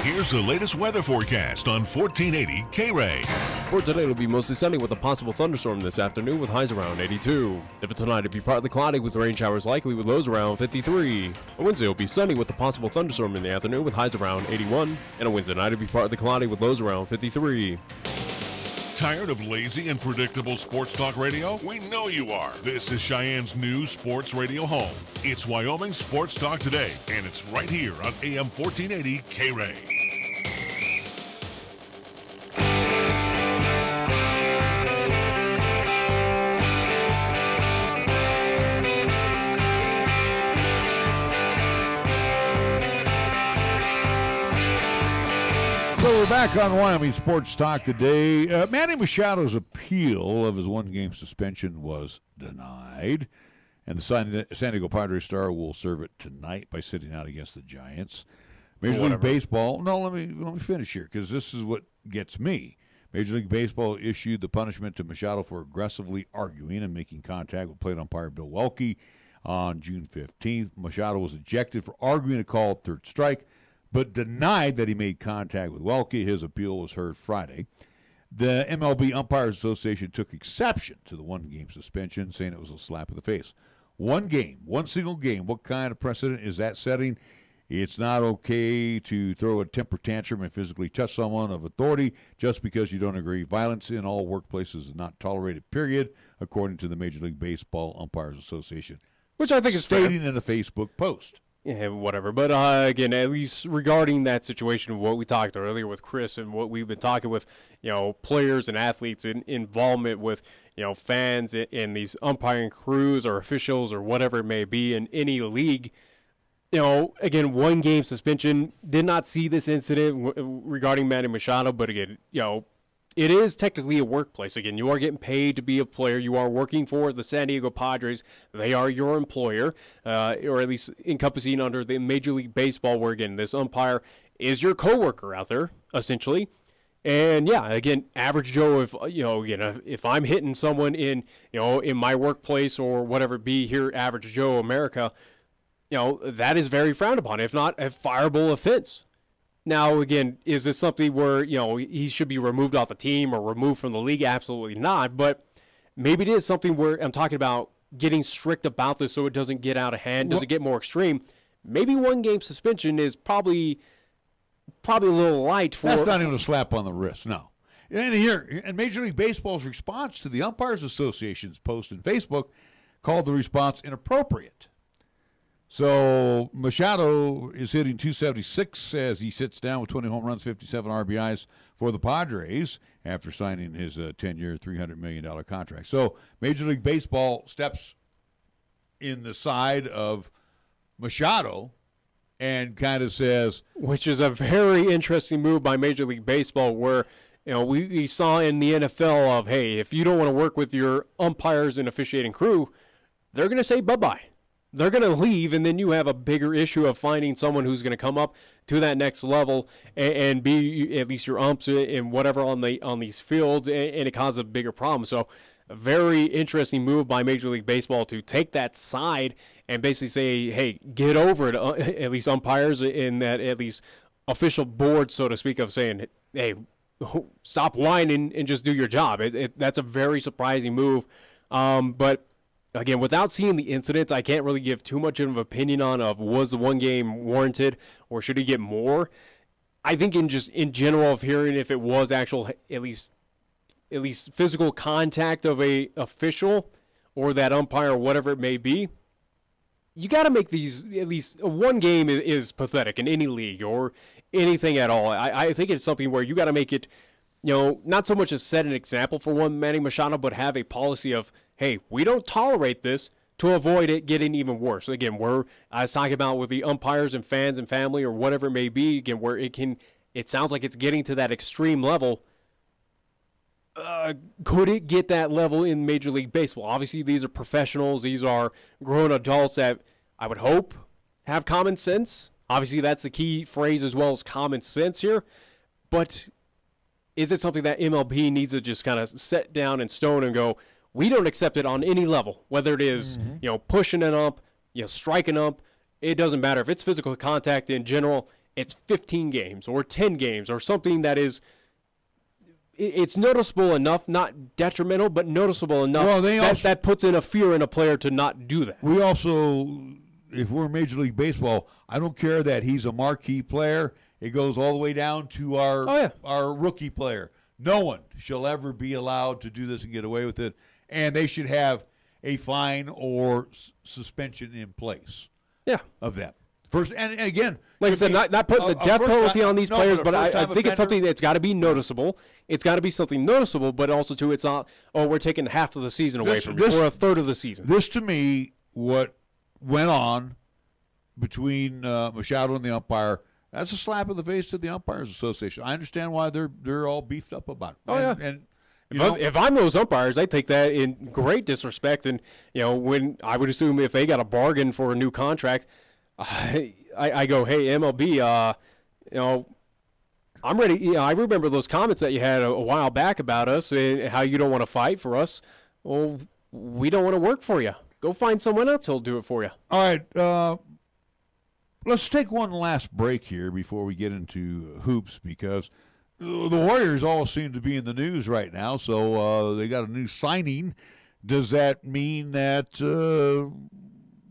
Here's the latest weather forecast on 1480 KRAE. For today, it'll be mostly sunny with a possible thunderstorm this afternoon with highs around 82. For tonight, it'll be partly cloudy with rain showers likely with lows around 53. On Wednesday, it'll be sunny with a possible thunderstorm in the afternoon with highs around 81. And on Wednesday night, it'll be partly cloudy with lows around 53. Tired of lazy and predictable sports talk radio? We know you are. This is Cheyenne's new sports radio home. It's Wyoming Sports Talk Today, and it's right here on AM 1480 KRAE. So we're back on Wyoming Sports Talk today. Manny Machado's appeal of his one-game suspension was denied, and the San Diego Padres star will serve it tonight by sitting out against the Giants. Major League Baseball. No, let me finish here because this is what gets me. Major League Baseball issued the punishment to Machado for aggressively arguing and making contact with plate umpire Bill Welke on June 15th. Machado was ejected for arguing a called third strike, but denied that he made contact with Welke. His appeal was heard Friday. The MLB Umpires Association took exception to the one-game suspension, saying it was a slap in the face. One game, one single game. What kind of precedent is that setting? It's not okay to throw a temper tantrum and physically touch someone of authority just because you don't agree. Violence in all workplaces is not tolerated, period, according to the Major League Baseball Umpires Association. Which I think is stating fair. in a Facebook post. Yeah, whatever. But again, at least regarding that situation, what we talked earlier with Chris and what we've been talking with, players and athletes in involvement with, fans in these umpiring crews or officials or whatever it may be in any league. Again, one game suspension. Did not see this incident regarding Manny Machado, but again, it is technically a workplace. Again, you are getting paid to be a player. You are working for the San Diego Padres. They are your employer, or at least encompassing under the Major League Baseball, where, again, this umpire is your coworker out there, essentially. And, yeah, again, average Joe, if I'm hitting someone in my workplace or whatever it be here, average Joe America, that is very frowned upon, if not a fireable offense. Now, again, is this something where, he should be removed off the team or removed from the league? Absolutely not. But maybe it is something where I'm talking about getting strict about this so it doesn't get out of hand, doesn't get more extreme. Maybe one-game suspension is probably a little light for... That's not even a slap on the wrist, no. And Major League Baseball's response to the Umpires Association's post on Facebook called the response inappropriate. So Machado is hitting .276 as he sits down with 20 home runs, 57 RBIs for the Padres after signing his 10-year, $300 million contract. So Major League Baseball steps in the side of Machado and kind of says... Which is a very interesting move by Major League Baseball where, we saw in the NFL of, hey, if you don't want to work with your umpires and officiating crew, they're going to say bye-bye. They're going to leave, and then you have a bigger issue of finding someone who's going to come up to that next level and be at least your umps and whatever on these fields, and it causes a bigger problem. So a very interesting move by Major League Baseball to take that side and basically say, hey, get over it, at least umpires in that at least official board, so to speak, of saying, hey, stop whining and just do your job. That's a very surprising move. But again, without seeing the incidents, I can't really give too much of an opinion of was the one game warranted or should he get more. I think in general of hearing if it was actual at least physical contact of a official or that umpire or whatever it may be, you got to make these, at least one game is pathetic in any league or anything at all. I think it's something where you got to make it, not so much as set an example for one Manny Machado, but have a policy of, hey, we don't tolerate this to avoid it getting even worse. Again, I was talking about with the umpires and fans and family or whatever it may be, again, where it sounds like it's getting to that extreme level. Could it get that level in Major League Baseball? Obviously, these are professionals. These are grown adults that I would hope have common sense. Obviously, that's the key phrase as well as common sense here. But is it something that MLB needs to just kind of set down in stone and go, we don't accept it on any level, whether it is, pushing an ump, striking ump, it doesn't matter. If it's physical contact in general, it's 15 games or 10 games or something that is, it's noticeable enough, not detrimental, but noticeable enough that puts in a fear in a player to not do that. We also, if we're Major League Baseball, I don't care that he's a marquee player. It goes all the way down to our rookie player. No one shall ever be allowed to do this and get away with it, and they should have a fine or suspension in place. Yeah, of them. First, and again, like I said, not putting the death penalty on these players, but I think it's something that's got to be noticeable. It's got to be something noticeable, but also too, it's not. Oh, we're taking half of the season away from you, or a third of the season. This, to me, what went on between Machado and the umpire. That's a slap in the face to the Umpires Association. I understand why they're all beefed up about it. And if I'm those umpires, I take that in great disrespect. And when I would assume if they got a bargain for a new contract, I go, hey MLB, I'm ready. I remember those comments that you had a while back about us and how you don't want to fight for us. Well, we don't want to work for you. Go find someone else who'll do it for you. All right. Let's take one last break here before we get into hoops, because the Warriors all seem to be in the news right now, so they got a new signing. Does that mean that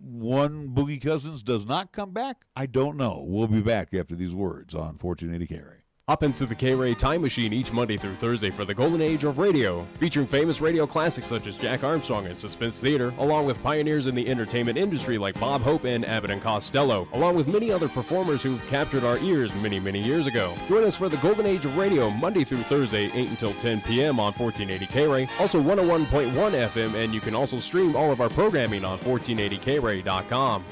one Boogie Cousins does not come back? I don't know. We'll be back after these words on 1480 KRAE. Hop into the KRAE Time Machine each Monday through Thursday for the golden age of radio, featuring famous radio classics such as Jack Armstrong and Suspense Theater, along with pioneers in the entertainment industry like Bob Hope and Abbott and Costello, along with many other performers who've captured our ears many, many years ago. Join us for the golden age of radio Monday through Thursday, 8 until 10 p.m. on 1480 KRAE, also 101.1 FM, and you can also stream all of our programming on 1480krae.com.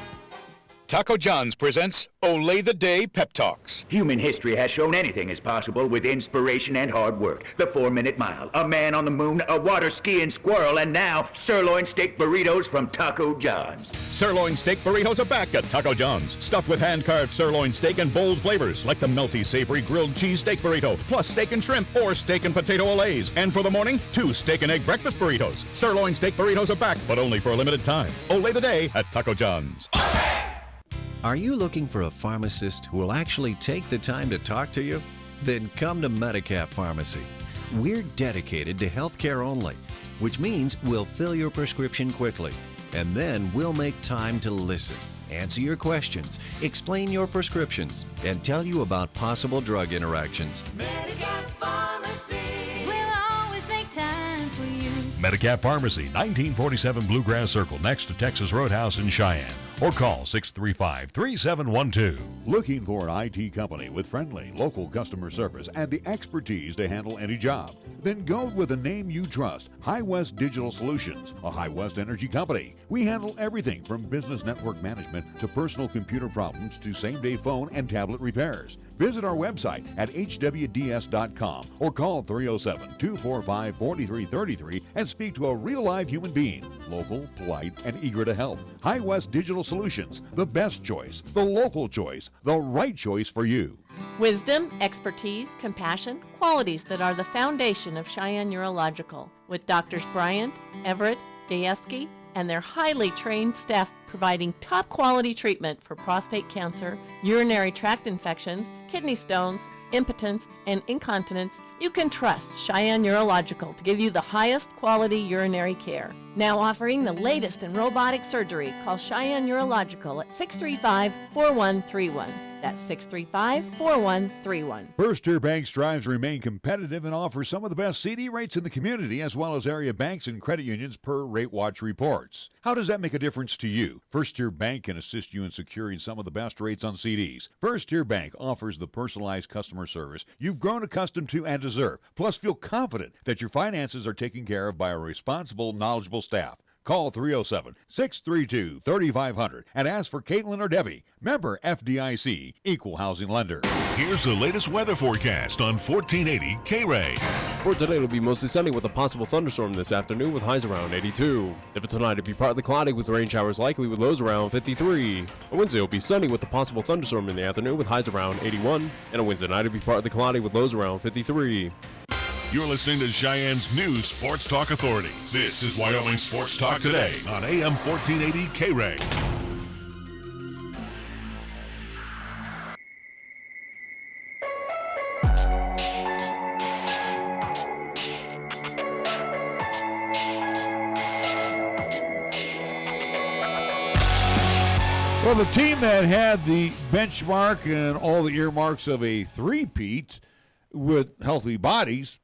Taco John's presents Olay the Day Pep Talks. Human history has shown anything is possible with inspiration and hard work. The 4-minute mile, a man on the moon, a water skiing squirrel, and now sirloin steak burritos from Taco John's. Sirloin steak burritos are back at Taco John's. Stuffed with hand-carved sirloin steak and bold flavors like the melty, savory grilled cheese steak burrito, plus steak and shrimp or steak and potato olays. And for the morning, 2 steak and egg breakfast burritos. Sirloin steak burritos are back, but only for a limited time. Olay the Day at Taco John's. Are you looking for a pharmacist who will actually take the time to talk to you? Then come to Medicap Pharmacy. We're dedicated to healthcare only, which means we'll fill your prescription quickly, and then we'll make time to listen, answer your questions, explain your prescriptions, and tell you about possible drug interactions. Medicap Pharmacy will always make time for you. Medicap Pharmacy, 1947 Bluegrass Circle, next to Texas Roadhouse in Cheyenne. Or call 635-3712. Looking for an IT company with friendly, local customer service and the expertise to handle any job? Then go with a name you trust, High West Digital Solutions, a High West energy company. We handle everything from business network management to personal computer problems to same-day phone and tablet repairs. Visit our website at hwds.com or call 307-245-4333 and speak to a real live human being, local, polite, and eager to help. High West Digital Solutions, the best choice, the local choice, the right choice for you. Wisdom, expertise, compassion, qualities that are the foundation of Cheyenne Urological, with Doctors Bryant, Everett, Gajewski, and their highly trained staff providing top quality treatment for prostate cancer, urinary tract infections, kidney stones, impotence, and incontinence. you can trust Cheyenne Urological to give you the highest quality urinary care. Now offering the latest in robotic surgery, call Cheyenne Urological at 635-4131. That's 635-4131. First Tier Bank strives to remain competitive and offers some of the best CD rates in the community, as well as area banks and credit unions per Rate Watch reports. How does that make a difference to you? First Tier Bank can assist you in securing some of the best rates on CDs. First Tier Bank offers the personalized customer service you've grown accustomed to and deserve. Plus, feel confident that your finances are taken care of by a responsible, knowledgeable staff. Call 307-632-3500 and ask for Caitlin or Debbie. Member FDIC, Equal Housing Lender. Here's the latest weather forecast on 1480 KRAE. For today, it'll be mostly sunny with a possible thunderstorm this afternoon with highs around 82. For tonight, it'll be partly cloudy with rain showers likely with lows around 53. On Wednesday, it'll be sunny with a possible thunderstorm in the afternoon with highs around 81. And on Wednesday night, it'll be partly cloudy with lows around 53. You're listening to Cheyenne's new Sports Talk Authority. This is Wyoming Sports Talk Today on AM 1480 KRAE. Well, the team that had the benchmark and all the earmarks of a three-peat with healthy bodies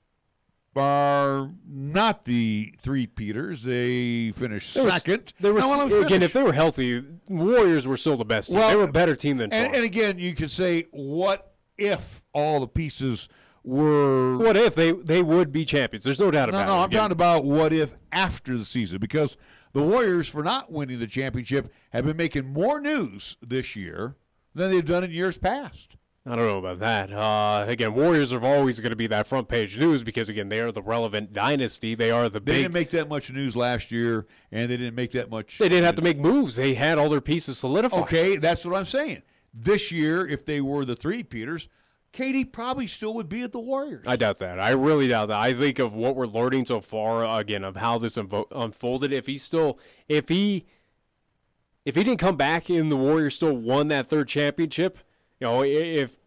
are not the three-peaters. They finished second. Again, if they were healthy, Warriors were still the best team. They were a better team than Toronto. And again, you could say, what if all the pieces were... What if they would be champions? There's no doubt about it. No, I'm talking about what if after the season, because the Warriors, for not winning the championship, have been making more news this year than they've done in years past. I don't know about that. Again, Warriors are always going to be that front page news because, again, they are the relevant dynasty. They are the big. They didn't make that much news last year, and they didn't make that much. They didn't have to make moves. They had all their pieces solidified. Okay, that's what I'm saying. This year, if they were the three-peaters, Katie probably still would be at the Warriors. I doubt that. I really doubt that. I think of what we're learning so far, again, of how this unfolded. If he didn't come back and the Warriors still won that third championship, if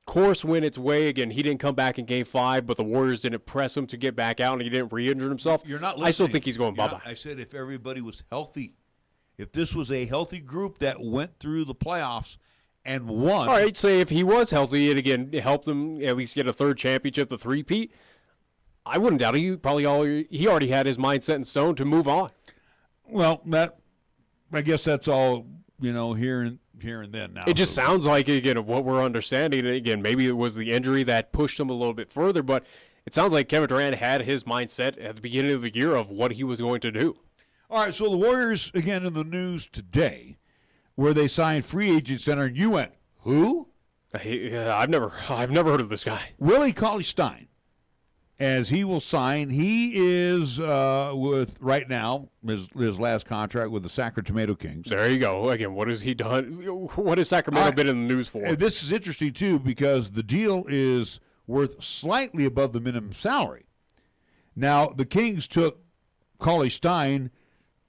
course went its way, again, he didn't come back in Game 5, but the Warriors didn't press him to get back out and he didn't re-injure himself. You're not listening. I still think he's going bye-bye. I said if everybody was healthy, if this was a healthy group that went through the playoffs and won. All right, say if he was healthy and, again, it helped him at least get a third championship, the three-peat, I wouldn't doubt he already had his mind set in stone to move on. Well, I guess that's all, here and then now. It just sounds like, again, of what we're understanding, again, maybe it was the injury that pushed him a little bit further, but it sounds like Kevin Durant had his mindset at the beginning of the year of what he was going to do. All right, so the Warriors, again, in the news today, where they signed free agent center, and you went, who? I've never heard of this guy. Willie Cauley-Stein, as he will sign. He is with, right now, his last contract with the Sacramento Kings. There you go. Again, what has he done? What has Sacramento been in the news for? This is interesting, too, because the deal is worth slightly above the minimum salary. Now, the Kings took Cauley-Stein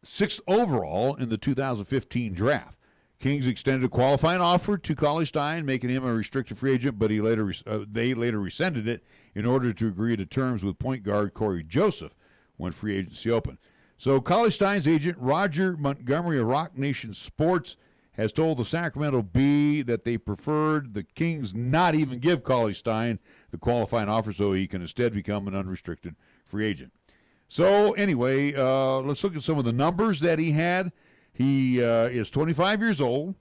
6th overall in the 2015 draft. Kings extended a qualifying offer to Cauley-Stein, making him a restricted free agent, but they later rescinded it in order to agree to terms with point guard Corey Joseph when free agency opened. So Cauley-Stein's agent, Roger Montgomery of Rock Nation Sports, has told the Sacramento Bee that they preferred the Kings not even give Cauley-Stein the qualifying offer so he can instead become an unrestricted free agent. So anyway, let's look at some of the numbers that he had. He is 25 years old,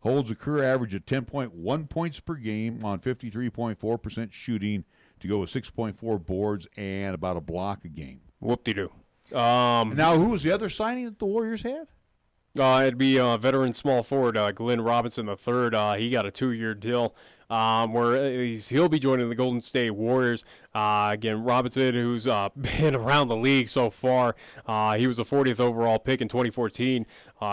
holds a career average of 10.1 points per game on 53.4% shooting to go with 6.4 boards and about a block a game. Whoop-de-doo. Now, who was the other signing that the Warriors had? It'd be veteran small forward Glenn Robinson III. He got a 2-year deal where he'll be joining the Golden State Warriors. Again, Robinson, who's been around the league so far, he was the 40th overall pick in 2014.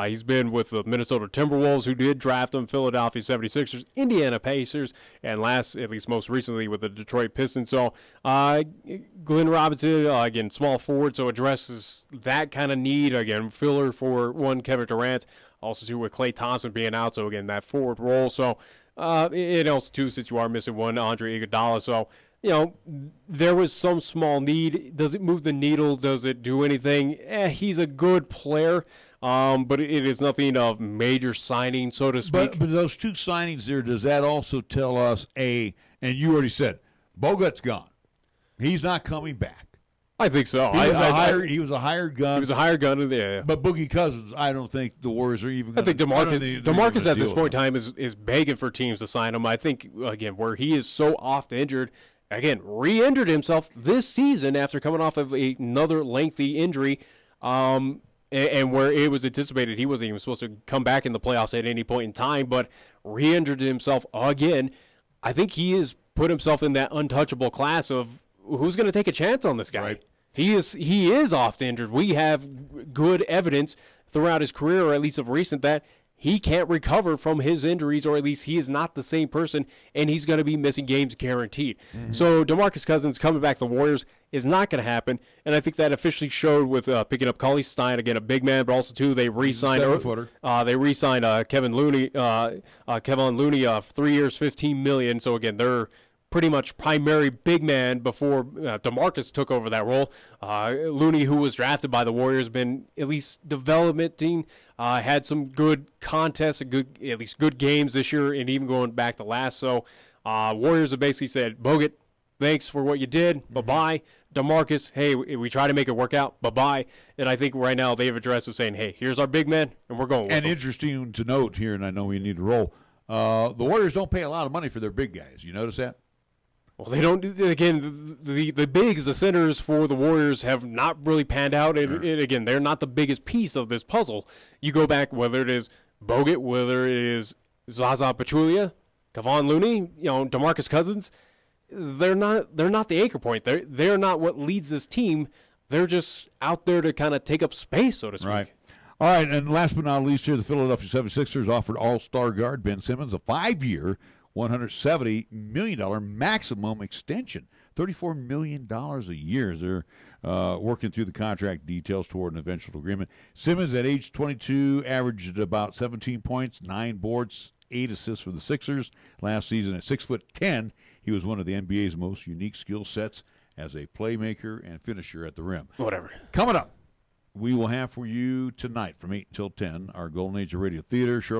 He's been with the Minnesota Timberwolves, who did draft him, Philadelphia 76ers, Indiana Pacers, and most recently, with the Detroit Pistons. So Glenn Robinson, again, small forward, so addresses that kind of need. Again, filler for one, Kevin Durant, also too with Klay Thompson being out, so again, that forward role. So it also too, since you are missing one, Andre Iguodala. So there was some small need. Does it move the needle? Does it do anything? He's a good player, but it is nothing of major signing, so to speak. But those two signings there, does that also tell us, and you already said, Bogut's gone. He's not coming back. I think so. He was a hired gun. He was a hired gun. Yeah. But Boogie Cousins, I don't think the Warriors are even going to. I think DeMarcus at this point in time is begging for teams to sign him. I think, again, where he is so oft injured, again, re-injured himself this season after coming off of another lengthy injury, and where it was anticipated he wasn't even supposed to come back in the playoffs at any point in time, but re-injured himself again. I think he has put himself in that untouchable class of who's going to take a chance on this guy. Right. He is oft injured. We have good evidence throughout his career, or at least of recent, that he can't recover from his injuries, or at least he is not the same person, and he's going to be missing games guaranteed. Mm-hmm. So DeMarcus Cousins coming back to the Warriors is not going to happen, and I think that officially showed with picking up Cauley Stein, again, a big man, but also, too, they re-signed Kevin Looney, 3 years, $15 million. So, again, they're pretty much primary big man before DeMarcus took over that role. Looney, who was drafted by the Warriors, been at least developmenting, had some good contests, at least good games this year, and even going back to last. So Warriors have basically said, Bogut, thanks for what you did. Bye-bye. DeMarcus, hey, we try to make it work out. Bye-bye. And I think right now they've addressed it saying, hey, here's our big man, and we're going with And him. Interesting to note here, and I know we need to roll, the Warriors don't pay a lot of money for their big guys. You notice that? Well, they don't. Again, the bigs, the centers for the Warriors have not really panned out. And again, they're not the biggest piece of this puzzle. You go back, whether it is Bogut, whether it is Zaza Pachulia, Kevon Looney, DeMarcus Cousins, they're not the anchor point. They're not what leads this team. They're just out there to kind of take up space, so to speak. Right. All right, and last but not least here, the Philadelphia 76ers offered all-star guard Ben Simmons a 5-year, $170 million maximum extension, $34 million a year. They're working through the contract details toward an eventual agreement. Simmons, at age 22, averaged about 17 points, 9 boards, 8 assists for the Sixers. Last season at 6'10", he was one of the NBA's most unique skill sets as a playmaker and finisher at the rim. Whatever. Coming up, we will have for you tonight from 8 until 10 our Golden Age of Radio Theater.